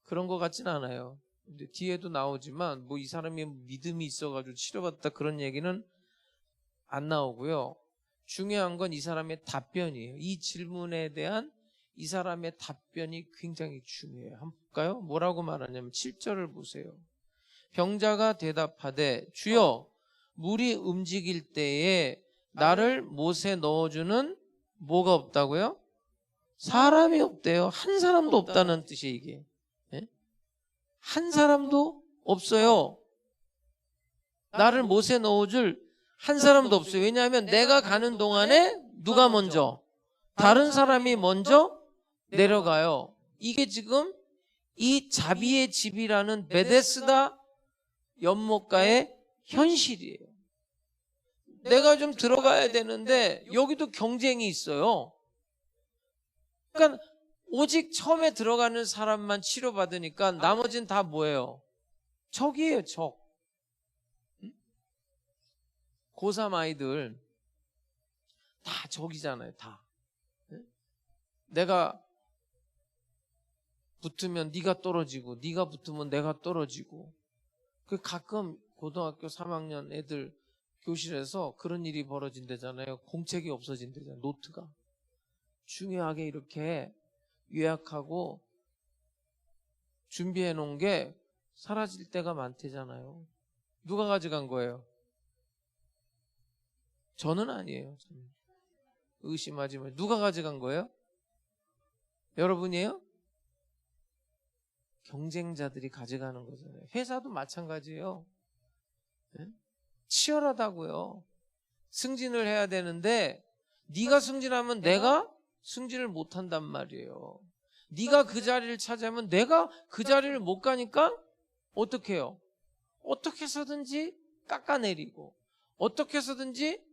그런 것 같진 않아요. 근데 뒤에도 나오지만 뭐 이 사람이 믿음이 있어가지고 치료받았다 그런 얘기는 안 나오고요. 중요한 건 이 사람의 답변이에요. 이 질문에 대한 이 사람의 답변이 굉장히 중요해요. 한번 볼까요? 뭐라고 말하냐면 7절을 보세요. 병자가 대답하되 주여, 물이 움직일 때에 나를 못에 넣어주는 뭐가 없다고요? 사람이 없대요. 한 사람도 없다는 뜻이에요, 이게. 예? 한 사람도 없어요. 나를 못에 넣어줄 한 사람도 없어요. 왜냐하면 내가 가는 동안에 누가 먼저? 다른 사람이 먼저 내려가요. 이게 지금 이 자비의 집이라는 베데스다 연못가의 현실이에요. 내가 좀 들어가야 되는데 여기도 경쟁이 있어요. 그러니까 오직 처음에 들어가는 사람만 치료받으니까 나머지는 다 뭐예요? 적이에요, 적. 고3 아이들 다 적이잖아요, 다. 내가 붙으면 네가 떨어지고 네가 붙으면 내가 떨어지고. 그 가끔 고등학교 3학년 애들 교실에서 그런 일이 벌어진대잖아요. 공책이 없어진대잖아요. 노트가. 중요하게 이렇게 요약하고 준비해 놓은 게 사라질 때가 많대잖아요. 누가 가져간 거예요? 저는 아니에요. 저는. 의심하지 마세요. 누가 가져간 거예요? 여러분이에요? 경쟁자들이 가져가는 거잖아요. 회사도 마찬가지예요. 네? 치열하다고요. 승진을 해야 되는데 네가 승진하면 내가 승진을 못한단 말이에요. 네가 그 자리를 차지하면 내가 그 자리를 못 가니까 어떻게 해요? 어떻게 해서든지 깎아내리고 어떻게 해서든지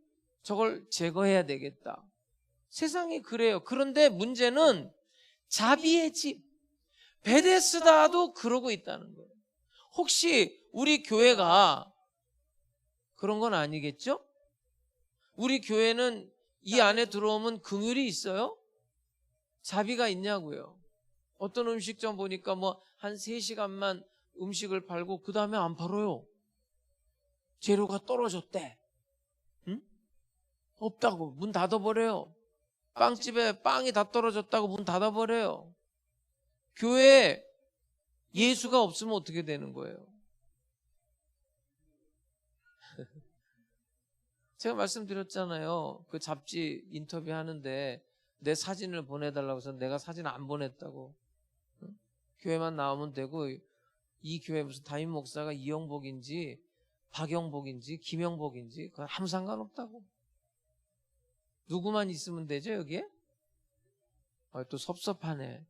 저걸 제거해야 되겠다. 세상이 그래요. 그런데 문제는 자비의 집 베데스다도 그러고 있다는 거예요. 혹시 우리 교회가 그런 건 아니겠죠? 우리 교회는 이 안에 들어오면 긍휼이 있어요? 자비가 있냐고요. 어떤 음식점 보니까 뭐 한 3시간만 음식을 팔고 그 다음에 안 팔아요. 재료가 떨어졌대. 응? 없다고 문 닫아버려요. 빵집에 빵이 다 떨어졌다고 문 닫아버려요. 교회에 예수가 없으면 어떻게 되는 거예요? 제가 말씀드렸잖아요. 그 잡지 인터뷰 하는데 내 사진을 보내달라고 해서 내가 사진 안 보냈다고. 응? 교회만 나오면 되고 이 교회 무슨 담임 목사가 이영복인지 박영복인지 김영복인지 그건 아무 상관없다고. 누구만 있으면 되죠 여기에? 또 섭섭하네.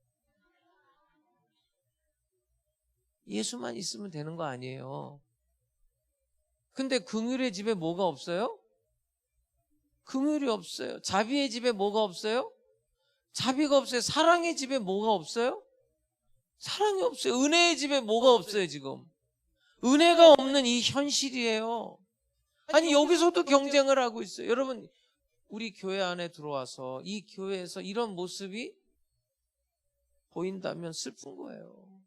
예수만 있으면 되는 거 아니에요. 근데 긍휼의 집에 뭐가 없어요? 긍휼이 없어요. 자비의 집에 뭐가 없어요? 자비가 없어요. 사랑의 집에 뭐가 없어요? 사랑이 없어요. 은혜의 집에 뭐가 없어요 지금? 은혜가 없는 이 현실이에요. 아니 여기서도 경쟁을 하고 있어요. 여러분 우리 교회 안에 들어와서 이 교회에서 이런 모습이 보인다면 슬픈 거예요.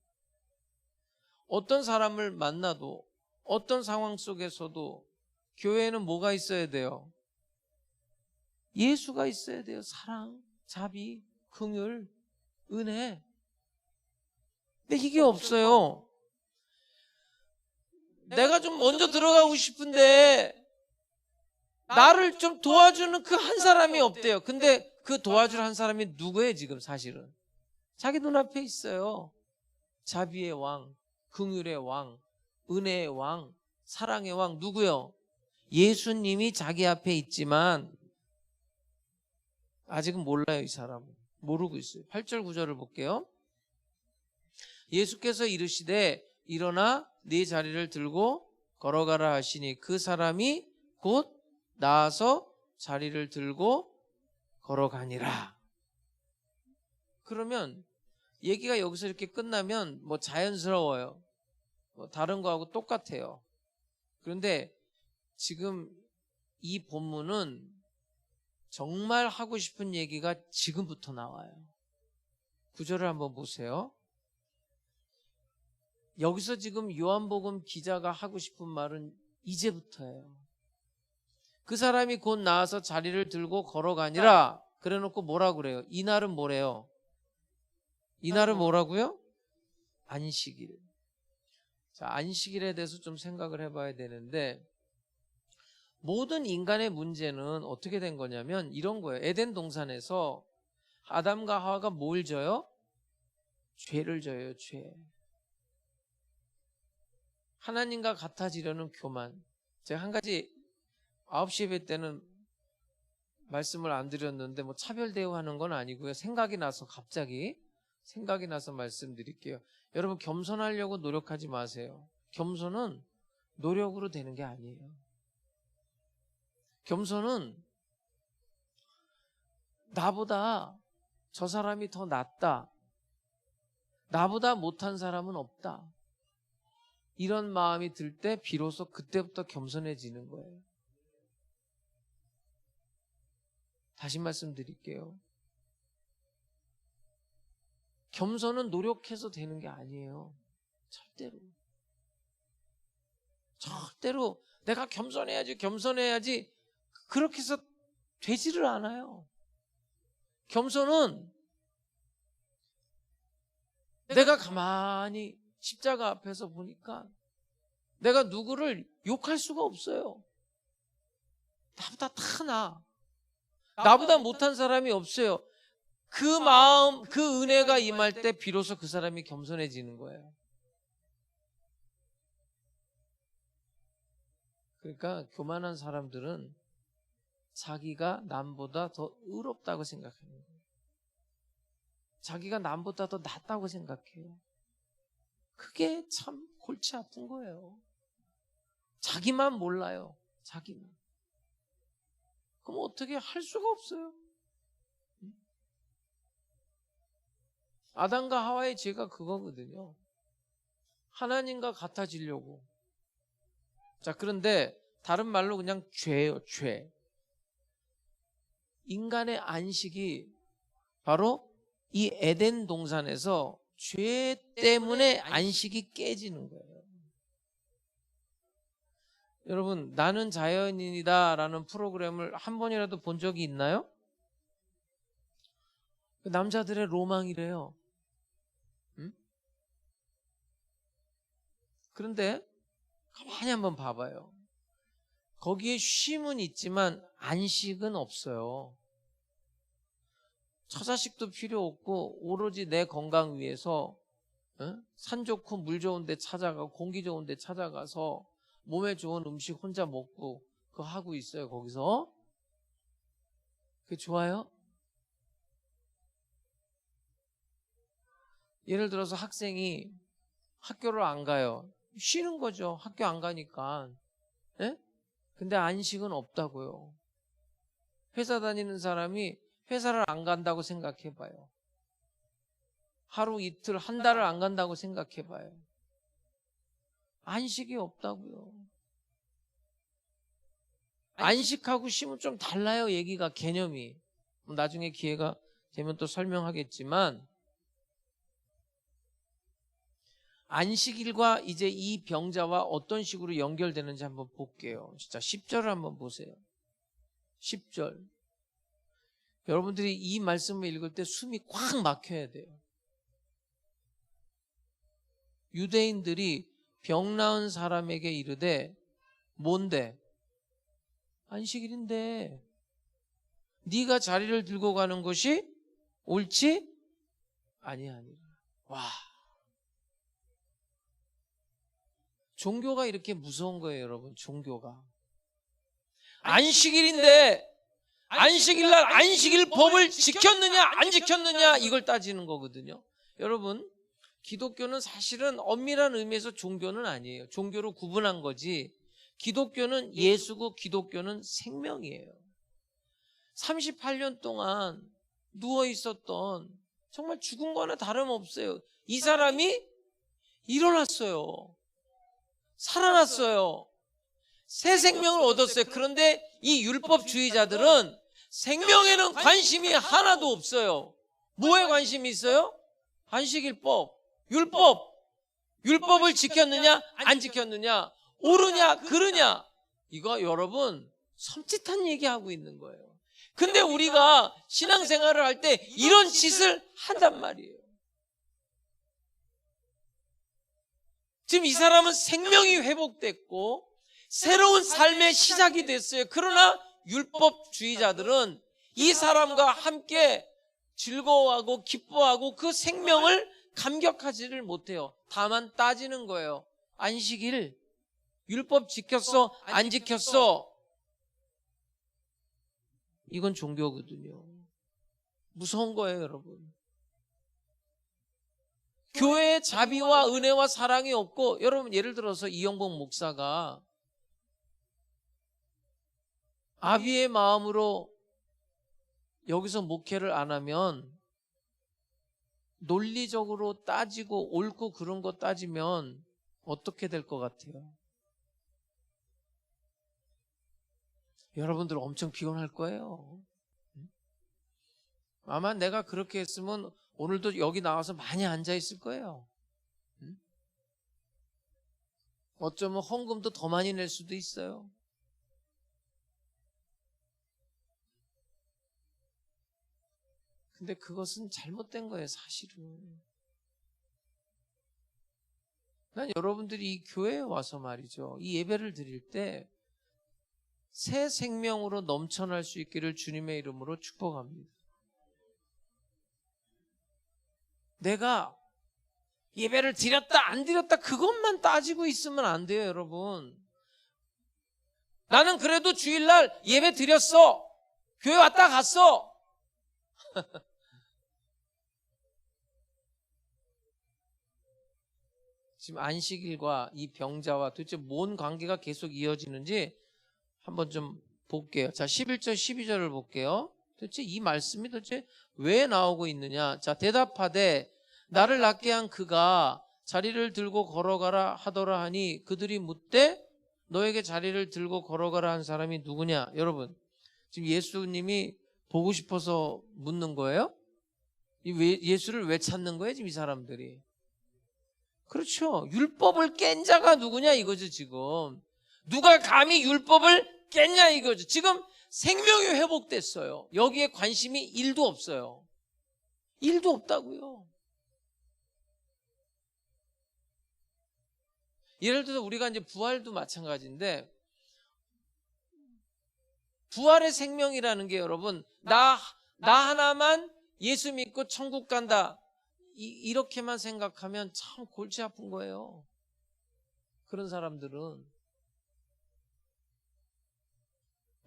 어떤 사람을 만나도 어떤 상황 속에서도 교회에는 뭐가 있어야 돼요? 예수가 있어야 돼요. 사랑, 자비, 긍휼, 은혜. 근데 이게 없어요. 내가 좀 먼저 들어가고 싶은데 나를 좀 도와주는 그 한 사람이 없대요. 근데 그 도와줄 한 사람이 누구예요 지금 사실은? 자기 눈앞에 있어요. 자비의 왕, 긍휼의 왕, 은혜의 왕, 사랑의 왕 누구요? 예수님이 자기 앞에 있지만 아직은 몰라요. 이 사람은 모르고 있어요. 8절 9절을 볼게요. 예수께서 이르시되 일어나 네 자리를 들고 걸어가라 하시니 그 사람이 곧 나아서 자리를 들고 걸어가니라. 그러면 얘기가 여기서 이렇게 끝나면 뭐 자연스러워요. 뭐 다른 거하고 똑같아요. 그런데 지금 이 본문은 정말 하고 싶은 얘기가 지금부터 나와요. 9절을 한번 보세요. 여기서 지금 요한복음 기자가 하고 싶은 말은 이제부터예요. 그 사람이 곧 나와서 자리를 들고 걸어가니라. 그래놓고 뭐라 그래요? 이날은 뭐래요? 이날은 뭐라고요? 안식일. 자, 안식일에 대해서 좀 생각을 해봐야 되는데 모든 인간의 문제는 어떻게 된 거냐면 이런 거예요. 에덴 동산에서 아담과 하와가 뭘 져요? 죄를 져요. 죄. 하나님과 같아지려는 교만. 제가 한 가지 9시 예배 때는 말씀을 안 드렸는데 뭐 차별 대우하는 건 아니고요. 생각이 나서 말씀드릴게요. 여러분, 겸손하려고 노력하지 마세요. 겸손은 노력으로 되는 게 아니에요. 겸손은 나보다 저 사람이 더 낫다, 나보다 못한 사람은 없다, 이런 마음이 들 때 비로소 그때부터 겸손해지는 거예요. 다시 말씀드릴게요. 겸손은 노력해서 되는 게 아니에요. 절대로 내가 겸손해야지 그렇게 해서 되지를 않아요. 겸손은 내가 가만히 십자가 앞에서 보니까 내가 누구를 욕할 수가 없어요. 나보다 다 나아. 나보다 못한 사람이 없어요. 그 마음, 그 은혜가 임할 때 비로소 그 사람이 겸손해지는 거예요. 그러니까 교만한 사람들은 자기가 남보다 더 의롭다고 생각합니다. 자기가 남보다 더 낫다고 생각해요. 그게 참 골치 아픈 거예요. 자기만 몰라요. 자기만. 그럼 어떻게 할 수가 없어요. 아담과 하와의 죄가 그거거든요. 하나님과 같아지려고. 자, 그런데 다른 말로 그냥 죄예요, 죄. 인간의 안식이 바로 이 에덴 동산에서 죄 때문에 안식이 깨지는 거예요. 여러분, 나는 자연인이다 라는 프로그램을 한 번이라도 본 적이 있나요? 남자들의 로망이래요. 응? 그런데 가만히 한번 봐봐요. 거기에 쉼은 있지만 안식은 없어요. 처자식도 필요 없고 오로지 내 건강 위해서 산 좋고 물 좋은 데 찾아가고 공기 좋은 데 찾아가서 몸에 좋은 음식 혼자 먹고 그거 하고 있어요. 거기서. 그게 좋아요? 예를 들어서 학생이 학교를 안 가요. 쉬는 거죠. 학교 안 가니까. 예? 근데 안식은 없다고요. 회사 다니는 사람이 회사를 안 간다고 생각해봐요. 하루 이틀 한 달을 안 간다고 생각해봐요. 안식이 없다고요. 안식하고 쉼은 좀 달라요. 얘기가, 개념이. 나중에 기회가 되면 또 설명하겠지만 안식일과 이제 이 병자와 어떤 식으로 연결되는지 한번 볼게요. 진짜 10절을 한번 보세요. 10절. 여러분들이 이 말씀을 읽을 때 숨이 꽉 막혀야 돼요. 유대인들이 병 나은 사람에게 이르되 뭔데? 안식일인데 네가 자리를 들고 가는 것이 옳지 아니하니라. 와, 종교가 이렇게 무서운 거예요, 여러분. 종교가. 안식일인데 안식일날 안식일 법을 지켰느냐 안 지켰느냐 이걸 따지는 거거든요. 여러분, 기독교는 사실은 엄밀한 의미에서 종교는 아니에요. 종교로 구분한 거지. 기독교는 예수고 기독교는 생명이에요. 38년 동안 누워 있었던, 정말 죽은 거나 다름없어요. 이 사람이 일어났어요. 살아났어요. 새 생명을 얻었어요. 그런데 이 율법주의자들은 생명에는 관심이 하나도 없어요. 뭐에 관심이 있어요? 안식일법, 율법을 지켰느냐 안 지켰느냐, 옳으냐 그르냐. 이거 여러분 섬찟한 얘기하고 있는 거예요. 근데 우리가 신앙생활을 할 때 이런 짓을 한단 말이에요. 지금 이 사람은 생명이 회복됐고 새로운 삶의 시작이 됐어요. 그러나 율법주의자들은 이 사람과 함께 즐거워하고 기뻐하고 그 생명을 감격하지를 못해요. 다만 따지는 거예요. 안식일. 율법 지켰어? 안 지켰어? 이건 종교거든요. 무서운 거예요, 여러분. 교회에 자비와 은혜와 사랑이 없고, 여러분 예를 들어서 이영복 목사가 아비의 마음으로 여기서 목회를 안 하면, 논리적으로 따지고 옳고 그런 거 따지면 어떻게 될 것 같아요? 여러분들 엄청 피곤할 거예요. 아마 내가 그렇게 했으면 오늘도 여기 나와서 많이 앉아 있을 거예요. 어쩌면 헌금도 더 많이 낼 수도 있어요. 근데 그것은 잘못된 거예요, 사실은. 난 여러분들이 이 교회에 와서 말이죠, 이 예배를 드릴 때 새 생명으로 넘쳐날 수 있기를 주님의 이름으로 축복합니다. 내가 예배를 드렸다 안 드렸다 그것만 따지고 있으면 안 돼요, 여러분. 나는 그래도 주일날 예배 드렸어. 교회 왔다 갔어. 지금 안식일과 이 병자와 도대체 뭔 관계가 계속 이어지는지 한번 좀 볼게요. 자, 11절 12절을 볼게요. 도대체 이 말씀이 도대체 왜 나오고 있느냐. 자, 대답하되 나를 낫게 한 그가 자리를 들고 걸어가라 하더라 하니 그들이 묻되 너에게 자리를 들고 걸어가라 한 사람이 누구냐. 여러분, 지금 예수님이 보고 싶어서 묻는 거예요? 예수를 왜 찾는 거예요, 지금 이 사람들이? 그렇죠. 율법을 깬 자가 누구냐 이거죠, 지금. 누가 감히 율법을 깼냐 이거죠. 지금 생명이 회복됐어요. 여기에 관심이 1도 없어요. 1도 없다고요. 예를 들어서 우리가 이제 부활도 마찬가지인데, 부활의 생명이라는 게 여러분, 나 하나만 예수 믿고 천국 간다, 이렇게만 생각하면 참 골치 아픈 거예요. 그런 사람들은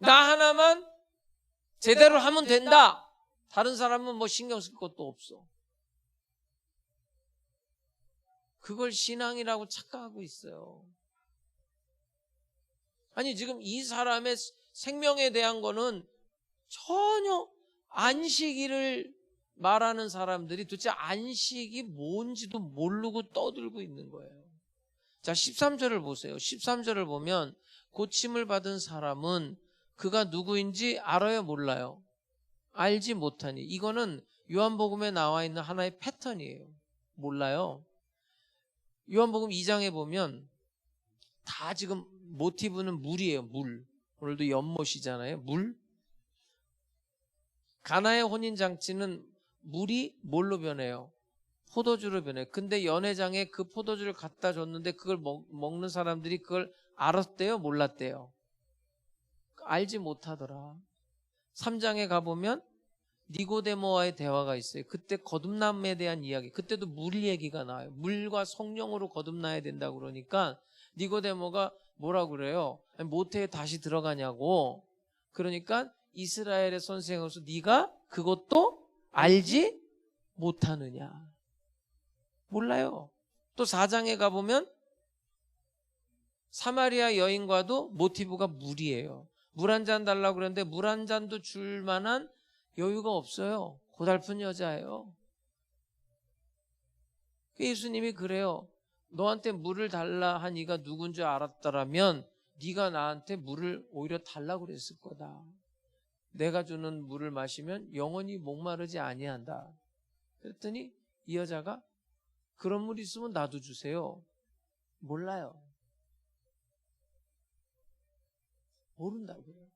나 하나만 제대로 하면 된다, 다른 사람은 뭐 신경 쓸 것도 없어. 그걸 신앙이라고 착각하고 있어요. 아니, 지금 이 사람의 생명에 대한 거는 전혀 안식일을 말하는 사람들이 도대체 안식이 뭔지도 모르고 떠들고 있는 거예요. 자, 13절을 보세요. 13절을 보면 고침을 받은 사람은 그가 누구인지 알아요, 몰라요? 알지 못하니. 이거는 요한복음에 나와 있는 하나의 패턴이에요. 몰라요. 요한복음 2장에 보면 다 지금 모티브는 물이에요. 물. 오늘도 연못이잖아요. 물. 가나의 혼인잔치는 물이 뭘로 변해요? 포도주로 변해요. 근데 연회장에 그 포도주를 갖다 줬는데 그걸 먹는 사람들이 그걸 알았대요, 몰랐대요? 알지 못하더라. 3장에 가보면 니고데모와의 대화가 있어요. 그때 거듭남에 대한 이야기, 그때도 물 얘기가 나와요. 물과 성령으로 거듭나야 된다고 그러니까 니고데모가 뭐라고 그래요? 모태에 다시 들어가냐고. 그러니까 이스라엘의 선생으로서 네가 그것도 알지 못하느냐. 몰라요. 또 4장에 가보면 사마리아 여인과도 모티브가 물이에요. 물 한 잔 달라고 그랬는데 물 한 잔도 줄 만한 여유가 없어요. 고달픈 여자예요. 예수님이 그래요. 너한테 물을 달라 한 이가 누군 줄 알았더라면 네가 나한테 물을 오히려 달라고 그랬을 거다. 내가 주는 물을 마시면 영원히 목마르지 아니한다. 그랬더니 이 여자가 그런 물 있으면 나도 주세요. 몰라요. 모른다고요.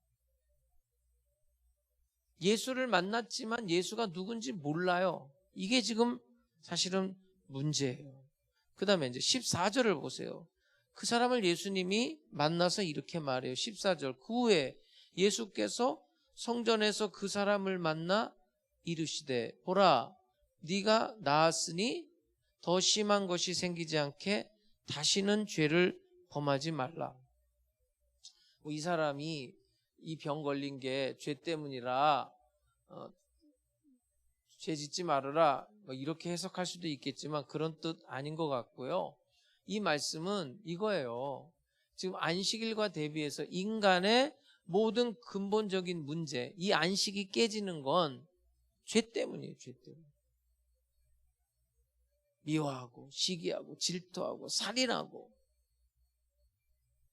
예수를 만났지만 예수가 누군지 몰라요. 이게 지금 사실은 문제예요. 그 다음에 이제 14절을 보세요. 그 사람을 예수님이 만나서 이렇게 말해요. 14절. 그 후에 예수께서 성전에서 그 사람을 만나 이르시되 보라 네가 나았으니 더 심한 것이 생기지 않게 다시는 죄를 범하지 말라. 이 사람이 이 병 걸린 게 죄 때문이라 죄 짓지 말아라 이렇게 해석할 수도 있겠지만 그런 뜻 아닌 것 같고요. 이 말씀은 이거예요. 지금 안식일과 대비해서 인간의 모든 근본적인 문제, 이 안식이 깨지는 건 죄 때문이에요. 죄 때문에. 미워하고 시기하고 질투하고 살인하고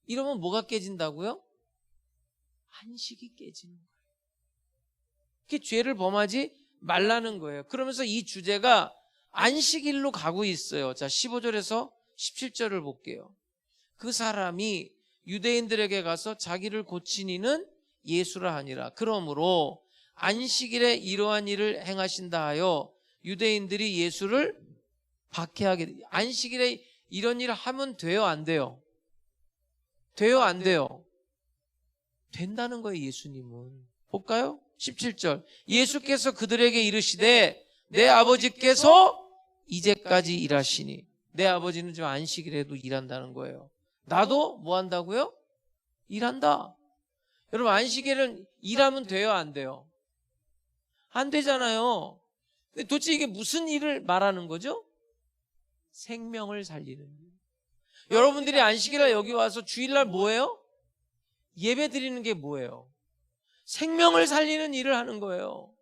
이러면 뭐가 깨진다고요? 안식이 깨지는 거예요. 그게 죄를 범하지 말라는 거예요. 그러면서 이 주제가 안식일로 가고 있어요. 자, 15절에서 17절을 볼게요. 그 사람이 유대인들에게 가서 자기를 고친 이는 예수라 하니라. 그러므로 안식일에 이러한 일을 행하신다 하여 유대인들이 예수를 박해하게 돼. 안식일에 이런 일을 하면 돼요, 안 돼요? 돼요, 안 돼요? 된다는 거예요, 예수님은. 볼까요? 17절. 예수께서 그들에게 이르시되 내 아버지께서 이제까지 일하시니. 내 아버지는 저 안식일에도 일한다는 거예요. 나도 뭐 한다고요? 일한다. 여러분, 안식일은 일하면 돼요, 안 돼요? 안 되잖아요. 근데 도대체 이게 무슨 일을 말하는 거죠? 생명을 살리는 일. 여러분들이 안식일에 여기 와서 주일날 뭐예요? 예배 드리는 게 뭐예요? 생명을 살리는 일을 하는 거예요.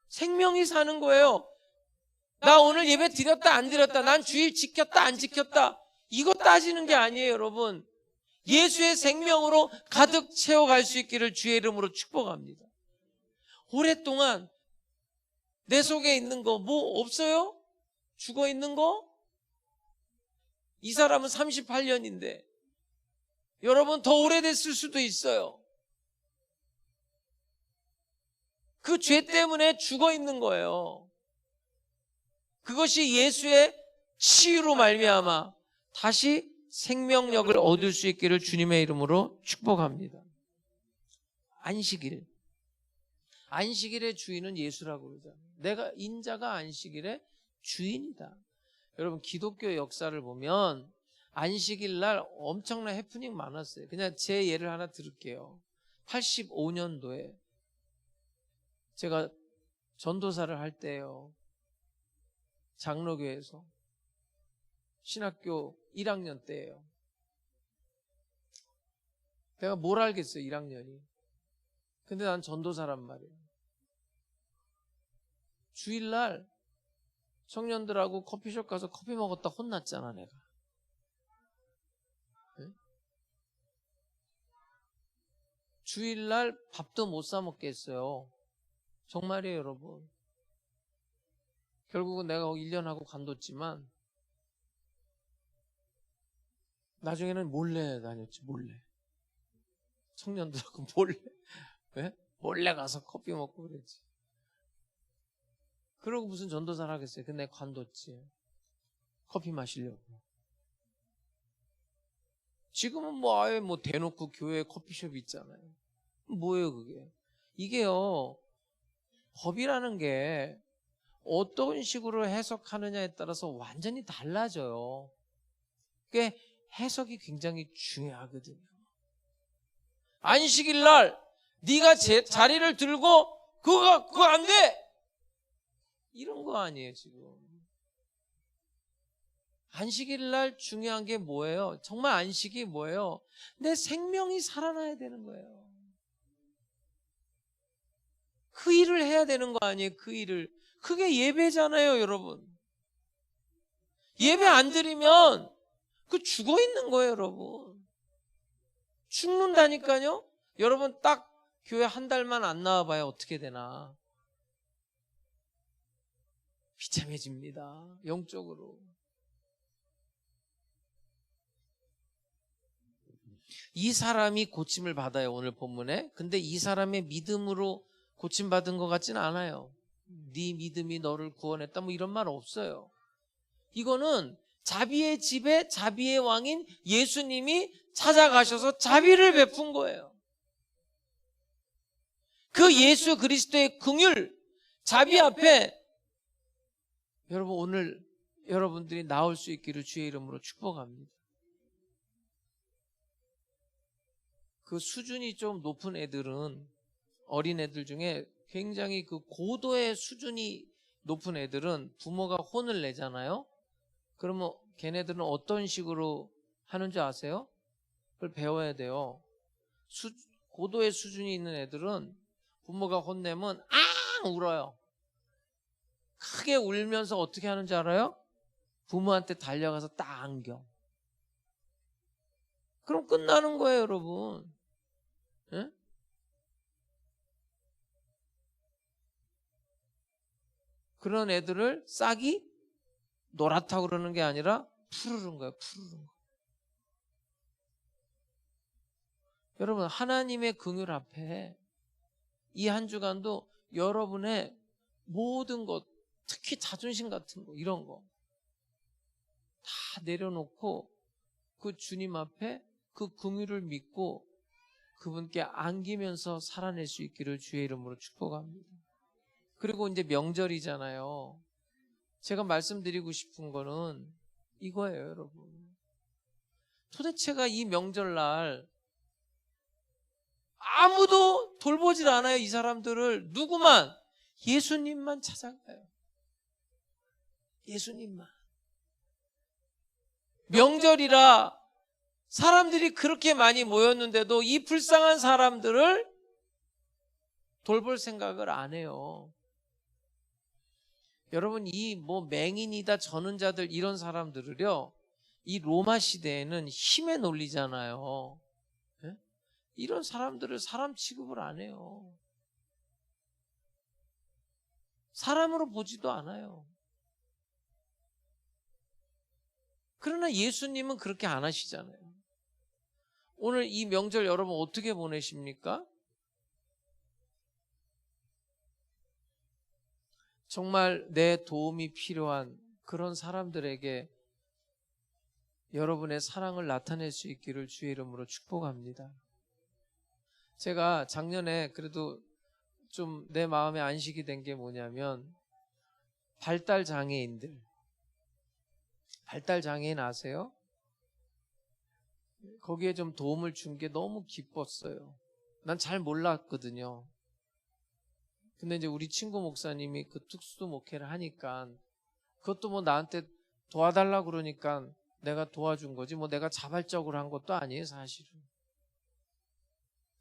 생명이 사는 거예요. 나 오늘 예배 드렸다 안 드렸다, 난 주일 지켰다 안 지켰다, 이거 따지는 게 아니에요. 여러분, 예수의 생명으로 가득 채워갈 수 있기를 주의 이름으로 축복합니다. 오랫동안 내 속에 있는 거 뭐 없어요? 죽어 있는 거? 이 사람은 38년인데 여러분 더 오래됐을 수도 있어요. 그 죄 때문에 죽어 있는 거예요. 그것이 예수의 치유로 말미암아 다시 생명력을 얻을 수 있기를 주님의 이름으로 축복합니다. 안식일. 안식일의 주인은 예수라고 그러잖아요. 내가 인자가 안식일의 주인이다. 여러분, 기독교 역사를 보면 안식일 날 엄청난 해프닝 많았어요. 그냥 제 예를 하나 들을게요. 85년도에 제가 전도사를 할 때요, 장로교에서 신학교 1학년 때예요. 내가 뭘 알겠어요, 1학년이. 근데 난 전도사란 말이에요. 주일날 청년들하고 커피숍 가서 커피 먹었다 혼났잖아, 내가. 네? 주일날 밥도 못 사 먹게 했어요. 정말이에요, 여러분. 결국은 내가 1년하고 관뒀지만 나중에는 몰래 다녔지, 몰래. 청년들하고 몰래. 왜? 몰래 가서 커피 먹고 그랬지. 그러고 무슨 전도사를 하겠어요. 근데 내가 관뒀지. 커피 마시려고. 지금은 뭐 아예 뭐 대놓고 교회에 커피숍이 있잖아요. 뭐예요, 그게? 이게요, 법이라는 게 어떤 식으로 해석하느냐에 따라서 완전히 달라져요. 그게 해석이 굉장히 중요하거든요. 안식일 날 네가 자리를 들고 그거 안 돼! 이런 거 아니에요, 지금. 안식일 날 중요한 게 뭐예요? 정말 안식이 뭐예요? 내 생명이 살아나야 되는 거예요. 그 일을 해야 되는 거 아니에요, 그 일을. 그게 예배잖아요, 여러분. 예배 안 드리면 그 죽어 있는 거예요, 여러분. 죽는다니까요? 여러분, 딱 교회 한 달만 안 나와봐야 어떻게 되나. 비참해집니다, 영적으로. 이 사람이 고침을 받아요, 오늘 본문에. 근데 이 사람의 믿음으로 고침받은 것 같지는 않아요. 네 믿음이 너를 구원했다 뭐 이런 말 없어요. 이거는 자비의 집에 자비의 왕인 예수님이 찾아가셔서 자비를 베푼 거예요. 그 예수 그리스도의 긍휼, 자비 앞에 여러분 오늘 여러분들이 나올 수 있기를 주의 이름으로 축복합니다. 그 수준이 좀 높은 애들은 어린 애들 중에 굉장히 그 고도의 수준이 높은 애들은 부모가 혼을 내잖아요. 그러면 걔네들은 어떤 식으로 하는 줄 아세요? 그걸 배워야 돼요. 고도의 수준이 있는 애들은 부모가 혼내면 앙 울어요. 크게 울면서 어떻게 하는지 알아요? 부모한테 달려가서 딱 안겨. 그럼 끝나는 거예요, 여러분. 예? 그런 애들을 싹이 노랗다고 그러는 게 아니라 푸르른 거예요. 푸르른 거. 여러분 하나님의 긍휼 앞에 이 한 주간도 여러분의 모든 것, 특히 자존심 같은 거 이런 거 다 내려놓고 그 주님 앞에 그 긍휼을 믿고 그분께 안기면서 살아낼 수 있기를 주의 이름으로 축복합니다. 그리고 이제 명절이잖아요. 제가 말씀드리고 싶은 거는 이거예요, 여러분. 도대체가 이 명절날 아무도 돌보질 않아요, 이 사람들을. 누구만? 예수님만 찾아가요. 예수님만. 명절이라 사람들이 그렇게 많이 모였는데도 이 불쌍한 사람들을 돌볼 생각을 안 해요. 여러분 이 맹인이다 전은자들 이런 사람들을요, 이 로마 시대에는 힘에 놀리잖아요. 네? 이런 사람들을 사람 취급을 안 해요. 사람으로 보지도 않아요. 그러나 예수님은 그렇게 안 하시잖아요. 오늘 이 명절 여러분 어떻게 보내십니까? 정말 내 도움이 필요한 그런 사람들에게 여러분의 사랑을 나타낼 수 있기를 주의 이름으로 축복합니다. 제가 작년에 그래도 좀 내 마음에 안식이 된 게 뭐냐면 발달 장애인 아세요? 거기에 좀 도움을 준 게 너무 기뻤어요. 난 잘 몰랐거든요. 근데 이제 우리 친구 목사님이 그 특수 목회를 하니까 그것도 나한테 도와달라고 그러니까 내가 도와준 거지 내가 자발적으로 한 것도 아니에요, 사실은.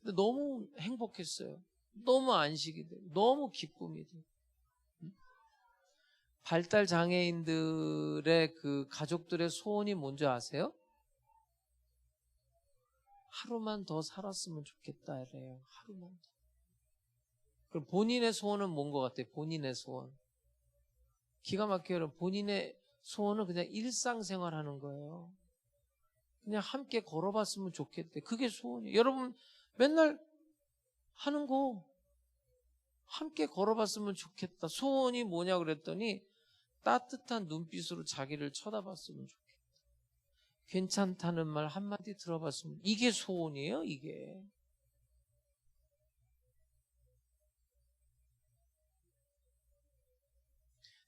근데 너무 행복했어요. 너무 안식이 돼요. 너무 기쁨이 돼요. 발달 장애인들의 그 가족들의 소원이 뭔지 아세요? 하루만 더 살았으면 좋겠다 이래요. 하루만 더. 그럼 본인의 소원은 뭔 것 같아요? 본인의 소원. 기가 막혀요. 본인의 소원은 그냥 일상생활 하는 거예요. 그냥 함께 걸어봤으면 좋겠대. 그게 소원이에요. 여러분 맨날 하는 거 함께 걸어봤으면 좋겠다. 소원이 뭐냐 그랬더니 따뜻한 눈빛으로 자기를 쳐다봤으면 좋겠다. 괜찮다는 말 한마디 들어봤으면, 이게 소원이에요, 이게.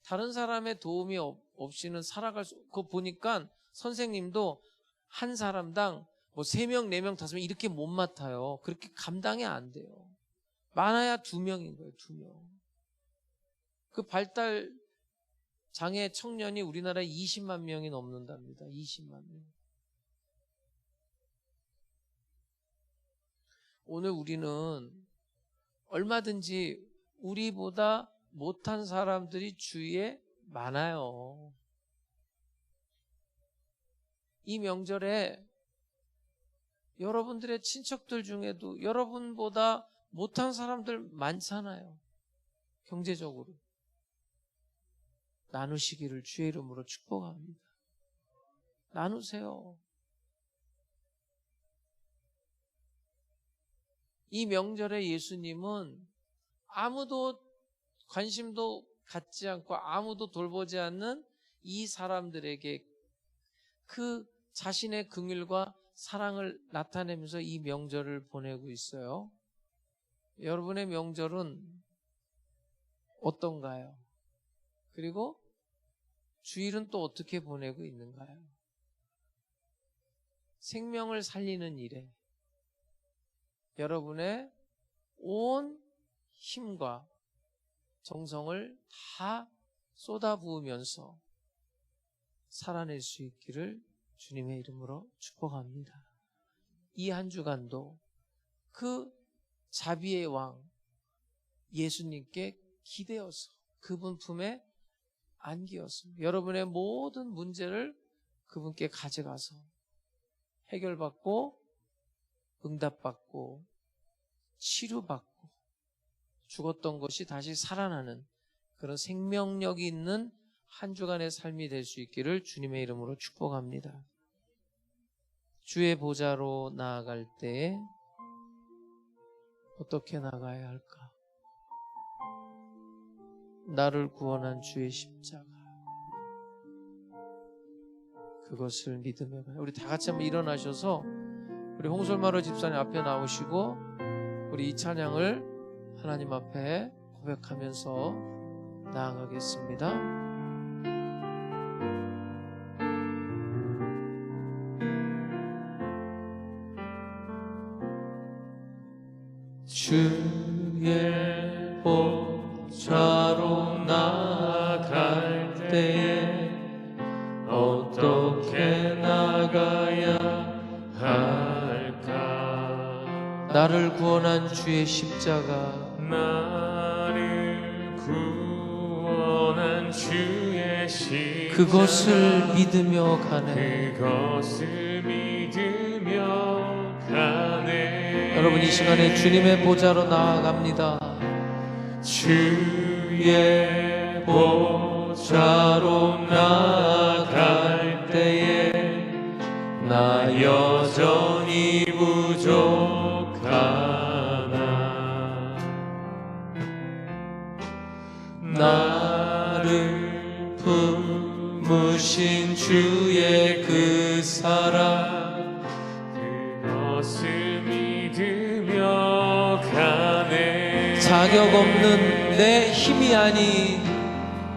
다른 사람의 도움이 없이는 살아갈 수, 그거 보니까 선생님도 한 사람당 3명, 4명, 5명 이렇게 못 맡아요. 그렇게 감당이 안 돼요. 많아야 2명인 거예요, 2명. 그 발달 장애 청년이 우리나라에 20만 명이 넘는답니다. 20만 명. 오늘 우리는 얼마든지 우리보다 못한 사람들이 주위에 많아요. 이 명절에 여러분들의 친척들 중에도 여러분보다 못한 사람들 많잖아요. 경제적으로. 나누시기를 주의 이름으로 축복합니다. 나누세요. 이 명절에 예수님은 아무도 관심도 갖지 않고 아무도 돌보지 않는 이 사람들에게 그 자신의 긍휼과 사랑을 나타내면서 이 명절을 보내고 있어요. 여러분의 명절은 어떤가요? 그리고 주일은 또 어떻게 보내고 있는가요? 생명을 살리는 일에 여러분의 온 힘과 정성을 다 쏟아부으면서 살아낼 수 있기를 주님의 이름으로 축복합니다. 이 한 주간도 그 자비의 왕 예수님께 기대어서 그분 품에 안기어서 여러분의 모든 문제를 그분께 가져가서 해결받고 응답받고 치료받고 죽었던 것이 다시 살아나는 그런 생명력이 있는 한 주간의 삶이 될 수 있기를 주님의 이름으로 축복합니다. 주의 보좌로 나아갈 때 어떻게 나가야 할까? 나를 구원한 주의 십자가, 그것을 믿으며 가요. 우리 다 같이 한번 일어나셔서 우리 홍솔마루 집사님 앞에 나오시고 우리 이 찬양을 하나님 앞에 고백하면서 나아가겠습니다. 주의 보좌로 나아갈 때에 어떻게 나가야 할까? 나를 구원한 주의 십자가, 나를 구원한 주의 십자가, 그것을 믿으며 가네. 그것을 믿으며 가네. 여러분 이 시간에 주님의 보좌로 나아갑니다. 주의 보좌로 나아갈 때에 나 여전히 부족하나. 나를 품으신 주의 그 사랑, 그것을 믿으며 가네. 자격 없는 내 힘이 아닌,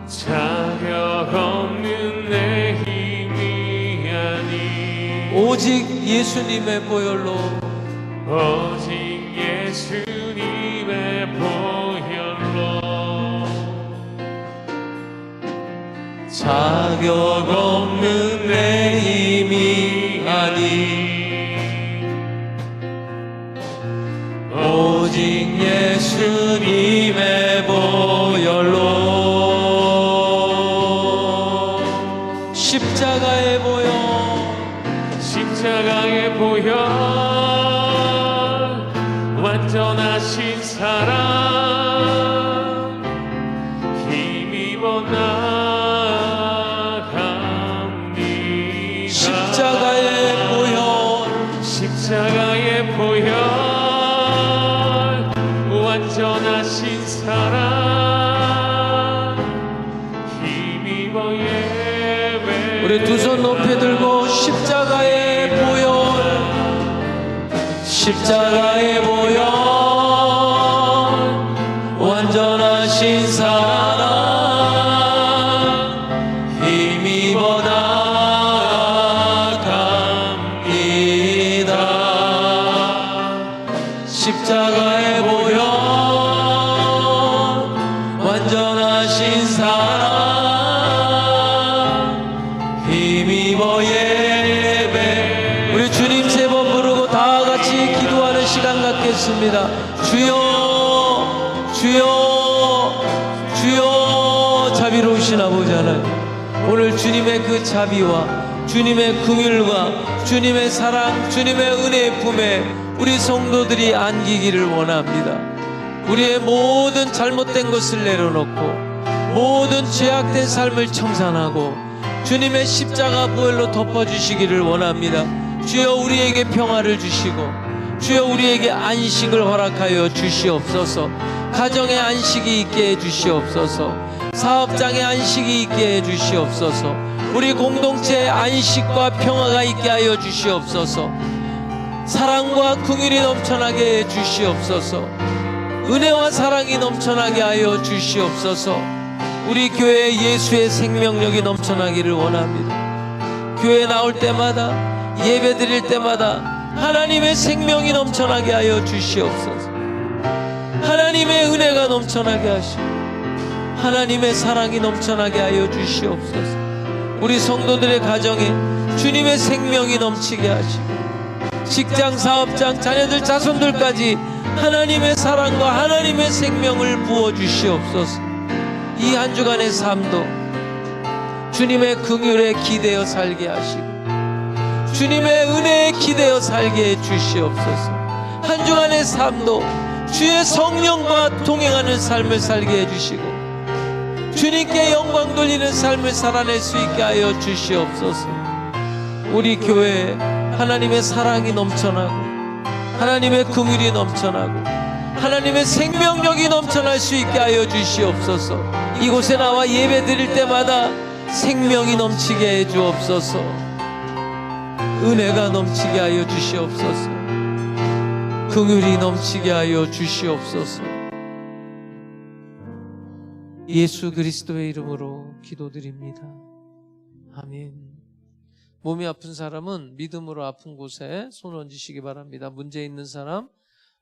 자격 없는 내 힘이 아닌, 오직 예수님의 보혈로, 오직 예수님의 보혈로, 자격 없는 내 힘이 아닌, 오직 예수님의 보혈로. 십자가의 보혈, 십자가의 보혈, 완전하신 사랑, 힘입어 나아갑니다. 십자가의 보혈, 십자가의 보혈, 완전하신 사랑, 힘입어 예배. 우리 두 손 높이 들고 십자가의 보혈, 십자가의 보혈, 완전하신 사랑, 힘입어 나아갑니다. 십자가의 보혈, 완전하신 사랑, 힘입어 예배. 우리 주님 세 번 부르고 다 같이 기도하는 시간 갖겠습니다. 주여, 주여, 주여. 자비로우신 아버지 하나님, 오늘 주님의 그 자비와 주님의 긍휼과 주님의 사랑, 주님의 은혜의 품에 우리 성도들이 안기기를 원합니다. 우리의 모든 잘못된 것을 내려놓고 모든 죄악된 삶을 청산하고 주님의 십자가 보혈로 덮어주시기를 원합니다. 주여 우리에게 평화를 주시고 주여 우리에게 안식을 허락하여 주시옵소서. 가정에 안식이 있게 해주시옵소서. 사업장에 안식이 있게 해주시옵소서. 우리 공동체에 안식과 평화가 있게 하여 주시옵소서. 사랑과 긍휼이 넘쳐나게 해 주시옵소서. 은혜와 사랑이 넘쳐나게 하여 주시옵소서. 우리 교회에 예수의 생명력이 넘쳐나기를 원합니다. 교회 나올 때마다, 예배 드릴 때마다 하나님의 생명이 넘쳐나게 하여 주시옵소서. 하나님의 은혜가 넘쳐나게 하시고 하나님의 사랑이 넘쳐나게 하여 주시옵소서. 우리 성도들의 가정에 주님의 생명이 넘치게 하시고 직장, 사업장, 자녀들, 자손들까지 하나님의 사랑과 하나님의 생명을 부어주시옵소서. 이 한 주간의 삶도 주님의 긍휼에 기대어 살게 하시고 주님의 은혜에 기대어 살게 해 주시옵소서. 한 주간의 삶도 주의 성령과 동행하는 삶을 살게 해주시고 주님께 영광 돌리는 삶을 살아낼 수 있게 하여 주시옵소서. 우리 교회에 하나님의 사랑이 넘쳐나고 하나님의 긍휼이 넘쳐나고 하나님의 생명력이 넘쳐날 수 있게 하여 주시옵소서. 이곳에 나와 예배 드릴 때마다 생명이 넘치게 해 주옵소서. 은혜가 넘치게 하여 주시옵소서. 긍휼이 넘치게 하여 주시옵소서. 예수 그리스도의 이름으로 기도드립니다. 아멘. 몸이 아픈 사람은 믿음으로 아픈 곳에 손 얹으시기 바랍니다. 문제 있는 사람,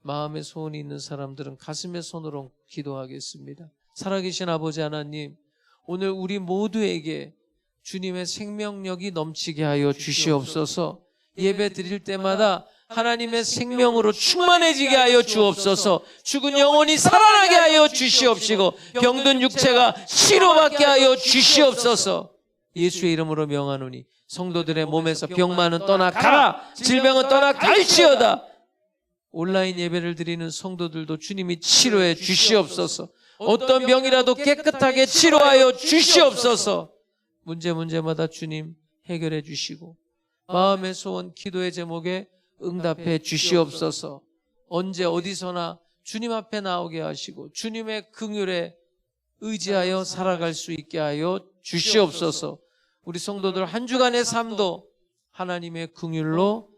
마음에 소원이 있는 사람들은 가슴에 손으로 기도하겠습니다. 살아계신 아버지 하나님, 오늘 우리 모두에게 주님의 생명력이 넘치게 하여 주시옵소서. 예배 드릴 때마다 하나님의 생명으로 충만해지게 하여 주옵소서. 죽은 영혼이 살아나게 하여 주시옵시고 병든 육체가 치료받게 하여 주시옵소서. 예수의 이름으로 명하노니 성도들의 몸에서 병만은 떠나가라, 질병은 떠나갈지어다. 온라인 예배를 드리는 성도들도 주님이 치료해 주시옵소서. 어떤 병이라도 깨끗하게 치료하여 주시옵소서. 문제마다 주님 해결해 주시고 마음의 소원, 기도의 제목에 응답해 주시옵소서. 언제 어디서나 주님 앞에 나오게 하시고 주님의 긍휼에 의지하여 살아갈 수 있게 하여 주시옵소서. 우리 성도들 한 주간의 삶도 하나님의 긍휼로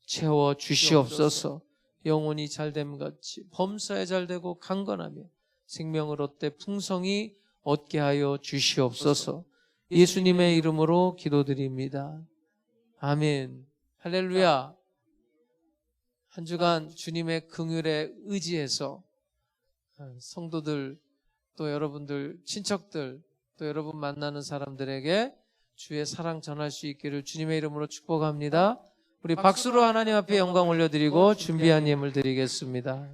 채워 주시옵소서. 영혼이 잘됨같이 범사에 잘되고 강건하며 생명을 얻되 풍성히 얻게 하여 주시옵소서. 예수님의 이름으로 기도드립니다. 아멘. 할렐루야. 한 주간 주님의 긍휼에 의지해서 성도들, 또 여러분들, 친척들, 또 여러분 만나는 사람들에게 주의 사랑 전할 수 있기를 주님의 이름으로 축복합니다. 우리 박수로 하나님 앞에 영광 올려드리고 준비한 예물 드리겠습니다.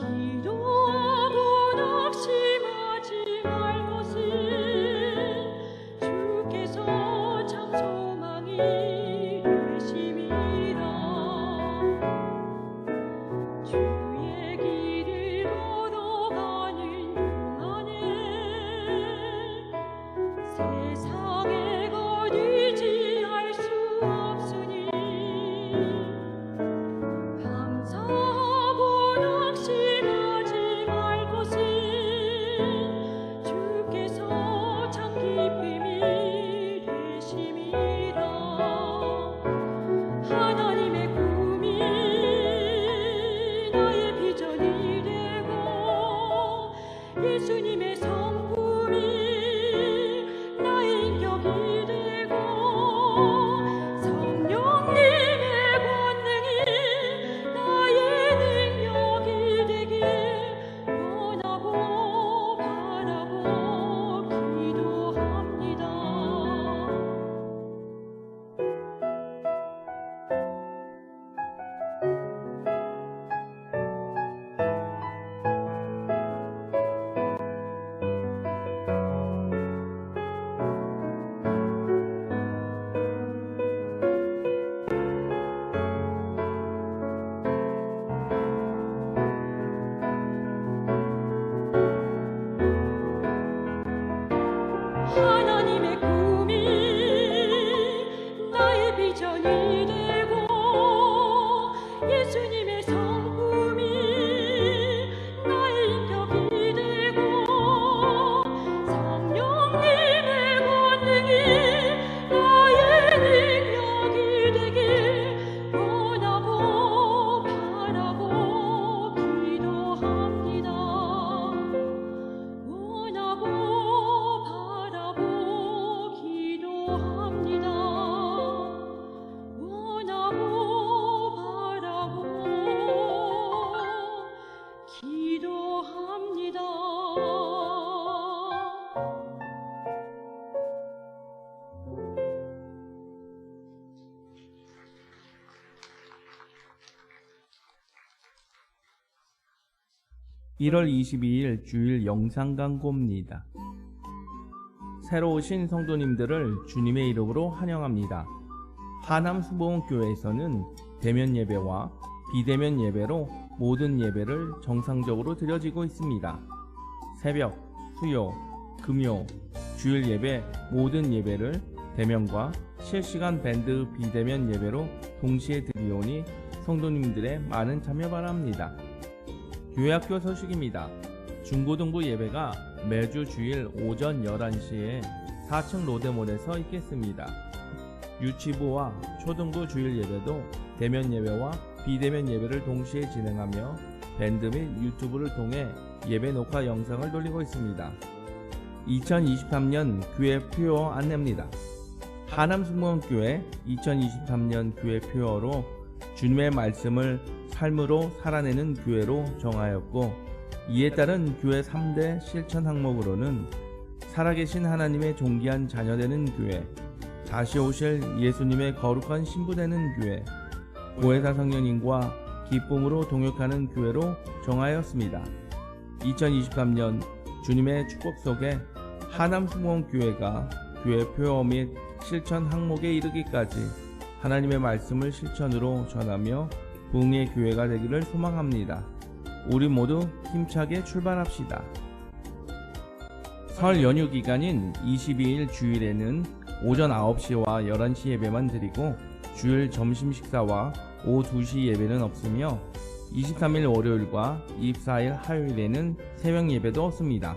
기도하고 낙심하지 말 예수님의 성품이 나의 인격이 되고 성령님의 권능이 나의 능력이 되길 원하고 바라고 기도합니다. 하나님의 꿈이 나의 비전이 되고 예수님의 성품이 나의 인격이 되고 성령님의 권능이 나의 능력이 되길 원하고 바라고 기도합니다. 원하고 바라고 기도합니다. 원하고 바라고 기도합니다. 1월 22일 주일 영상 광고입니다. 새로 오신 성도님들을 주님의 이름으로 환영합니다. 하남수보원교회에서는 대면 예배와 비대면 예배로 모든 예배를 정상적으로 드려지고 있습니다. 새벽, 수요, 금요, 주일 예배 모든 예배를 대면과 실시간 밴드 비대면 예배로 동시에 드리오니 성도님들의 많은 참여 바랍니다. 교회학교 소식입니다. 중고등부 예배가 매주 주일 오전 11시에 4층 로데몰에서 있겠습니다. 유치부와 초등부 주일 예배도 대면 예배와 비대면 예배를 동시에 진행하며 밴드 및 유튜브를 통해 예배 녹화 영상을 돌리고 있습니다. 2023년 교회 표어 안내입니다. 하남승무원교회 2023년 교회 표어로 주님의 말씀을 삶으로 살아내는 교회로 정하였고, 이에 따른 교회 3대 실천 항목으로는 살아계신 하나님의 존귀한 자녀되는 교회, 다시 오실 예수님의 거룩한 신부되는 교회, 보혜사 성령님과 기쁨으로 동역하는 교회로 정하였습니다. 2023년 주님의 축복 속에 하남승무원교회가 교회 표어 및 실천 항목에 이르기까지 하나님의 말씀을 실천으로 전하며 부흥의 교회가 되기를 소망합니다. 우리 모두 힘차게 출발합시다. 설 연휴 기간인 22일 주일에는 오전 9시와 11시 예배만 드리고 주일 점심 식사와 오후 2시 예배는 없으며 23일 월요일과 24일 화요일에는 새벽 예배도 없습니다.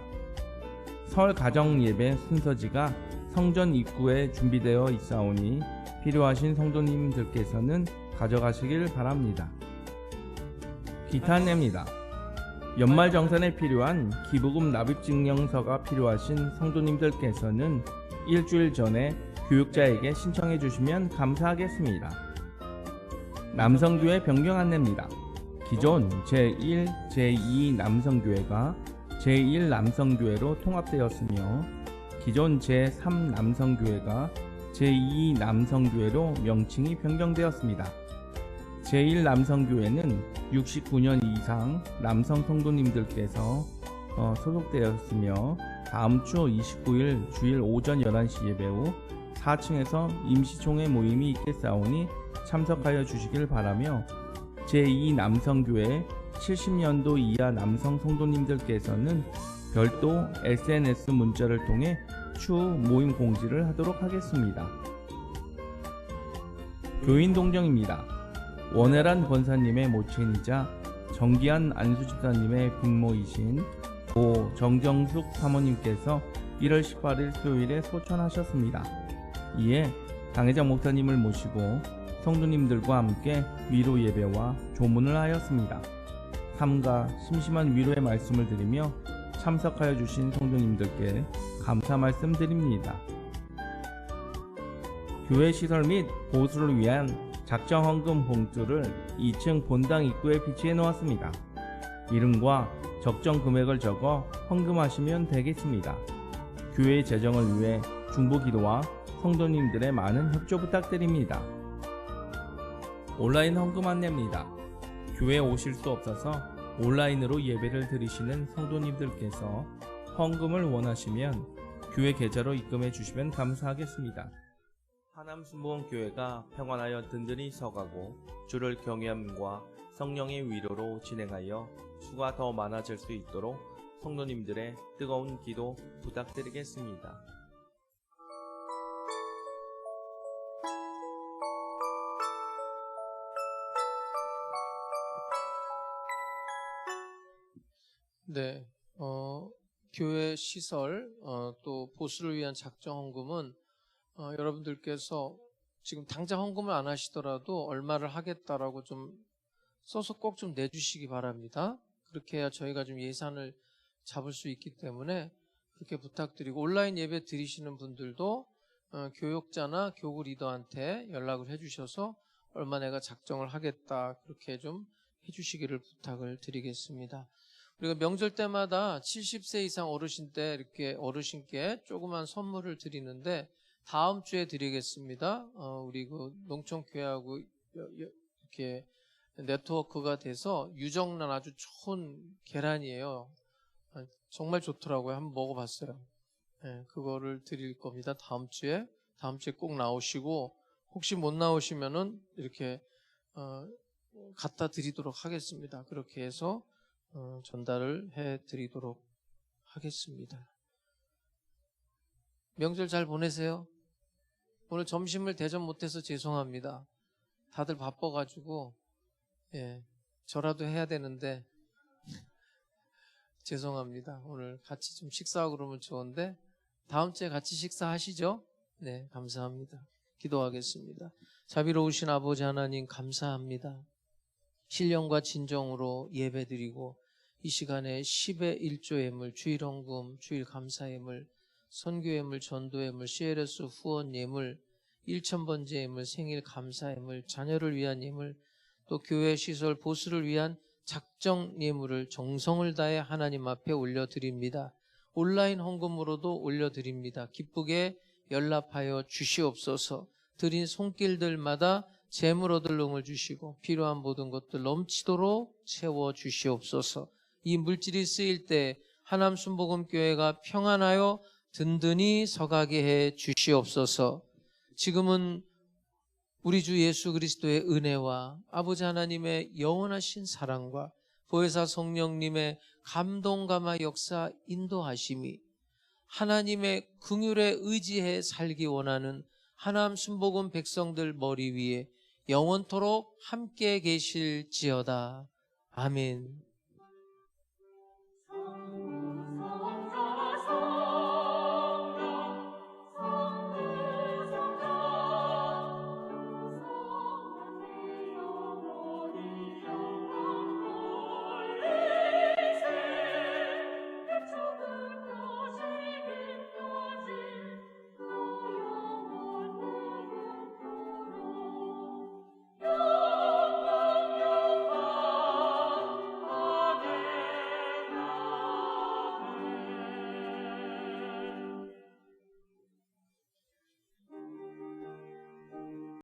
설 가정 예배 순서지가 성전 입구에 준비되어 있사오니 필요하신 성도님들께서는 가져가시길 바랍니다. 기타 안내입니다. 연말정산에 필요한 기부금 납입증명서가 필요하신 성도님들께서는 일주일 전에 교육자에게 신청해 주시면 감사하겠습니다. 남성교회 변경 안내입니다. 기존 제1, 제2 남성교회가 제1 남성교회로 통합되었으며 기존 제3 남성교회가 제2 남성교회로 명칭이 변경되었습니다. 제1 남성교회는 69년 이상 남성 성도님들께서 소속되었으며 다음 주 29일 주일 오전 11시 예배 후 4층에서 임시총회 모임이 있겠사오니 참석하여 주시길 바라며, 제2 남성교회 70년도 이하 남성 성도님들께서는 별도 SNS 문자를 통해 추후 모임 공지를 하도록 하겠습니다. 교인 동정입니다. 원혜란 권사님의 모친이자 정기한 안수집사님의 빅모이신 고 정정숙 사모님께서 1월 18일 수요일에 소천하셨습니다. 이에 당회장 목사님을 모시고 성도님들과 함께 위로 예배와 조문을 하였습니다. 삼가 심심한 위로의 말씀을 드리며 참석하여 주신 성도님들께 감사 말씀드립니다. 교회 시설 및 보수를 위한 작정 헌금 봉투를 2층 본당 입구에 비치해 놓았습니다. 이름과 적정 금액을 적어 헌금하시면 되겠습니다. 교회 재정을 위해 중보기도와 성도님들의 많은 협조 부탁드립니다. 온라인 헌금 안내입니다. 교회에 오실 수 없어서 온라인으로 예배를 드리시는 성도님들께서 헌금을 원하시면 교회 계좌로 입금해 주시면 감사하겠습니다. 하남순복음교회가 평안하여 든든히 서가고 주를 경외함과 성령의 위로로 진행하여 수가 더 많아질 수 있도록 성도님들의 뜨거운 기도 부탁드리겠습니다. 네, 교회 시설 또 보수를 위한 작정 헌금은 여러분들께서 지금 당장 헌금을 안 하시더라도 얼마를 하겠다라고 좀 써서 꼭 좀 내주시기 바랍니다. 그렇게 해야 저희가 좀 예산을 잡을 수 있기 때문에 그렇게 부탁드리고, 온라인 예배 드리시는 분들도 교역자나 교구 리더한테 연락을 해주셔서 얼마 내가 작정을 하겠다 그렇게 좀 해주시기를 부탁을 드리겠습니다. 우리가 명절 때마다 70세 이상 어르신 때 이렇게 어르신께 조그만 선물을 드리는데 다음 주에 드리겠습니다. 우리 그 농촌교회하고 이렇게 네트워크가 돼서 유정란 아주 좋은 계란이에요. 정말 좋더라고요. 한번 먹어봤어요. 네, 그거를 드릴 겁니다. 다음 주에 꼭 나오시고, 혹시 못 나오시면은 이렇게 갖다 드리도록 하겠습니다. 그렇게 해서 전달을 해드리도록 하겠습니다. 명절 잘 보내세요. 오늘 점심을 대접 못해서 죄송합니다. 다들 바빠가지고 저라도 해야 되는데 죄송합니다. 오늘 같이 좀 식사하고 그러면 좋은데 다음 주에 같이 식사하시죠? 네, 감사합니다. 기도하겠습니다. 자비로우신 아버지 하나님 감사합니다. 신령과 진정으로 예배드리고 이 시간에 10의 1조 예물, 주일 헌금, 주일 감사 예물, 선교 예물, 전도 예물, CLS 후원 예물, 1,000번째 예물, 생일 감사 예물, 자녀를 위한 예물, 또 교회 시설 보수를 위한 작정 예물을 정성을 다해 하나님 앞에 올려드립니다. 온라인 헌금으로도 올려드립니다. 기쁘게 연락하여 주시옵소서. 드린 손길들마다 재물 얻을 능을 주시고 필요한 모든 것들 넘치도록 채워 주시옵소서. 이 물질이 쓰일 때 하남순복음교회가 평안하여 든든히 서가게 해 주시옵소서. 지금은 우리 주 예수 그리스도의 은혜와 아버지 하나님의 영원하신 사랑과 보혜사 성령님의 감동감화 역사 인도하심이 하나님의 긍휼에 의지해 살기 원하는 하남순복음 백성들 머리 위에 영원토록 함께 계실지어다. 아멘.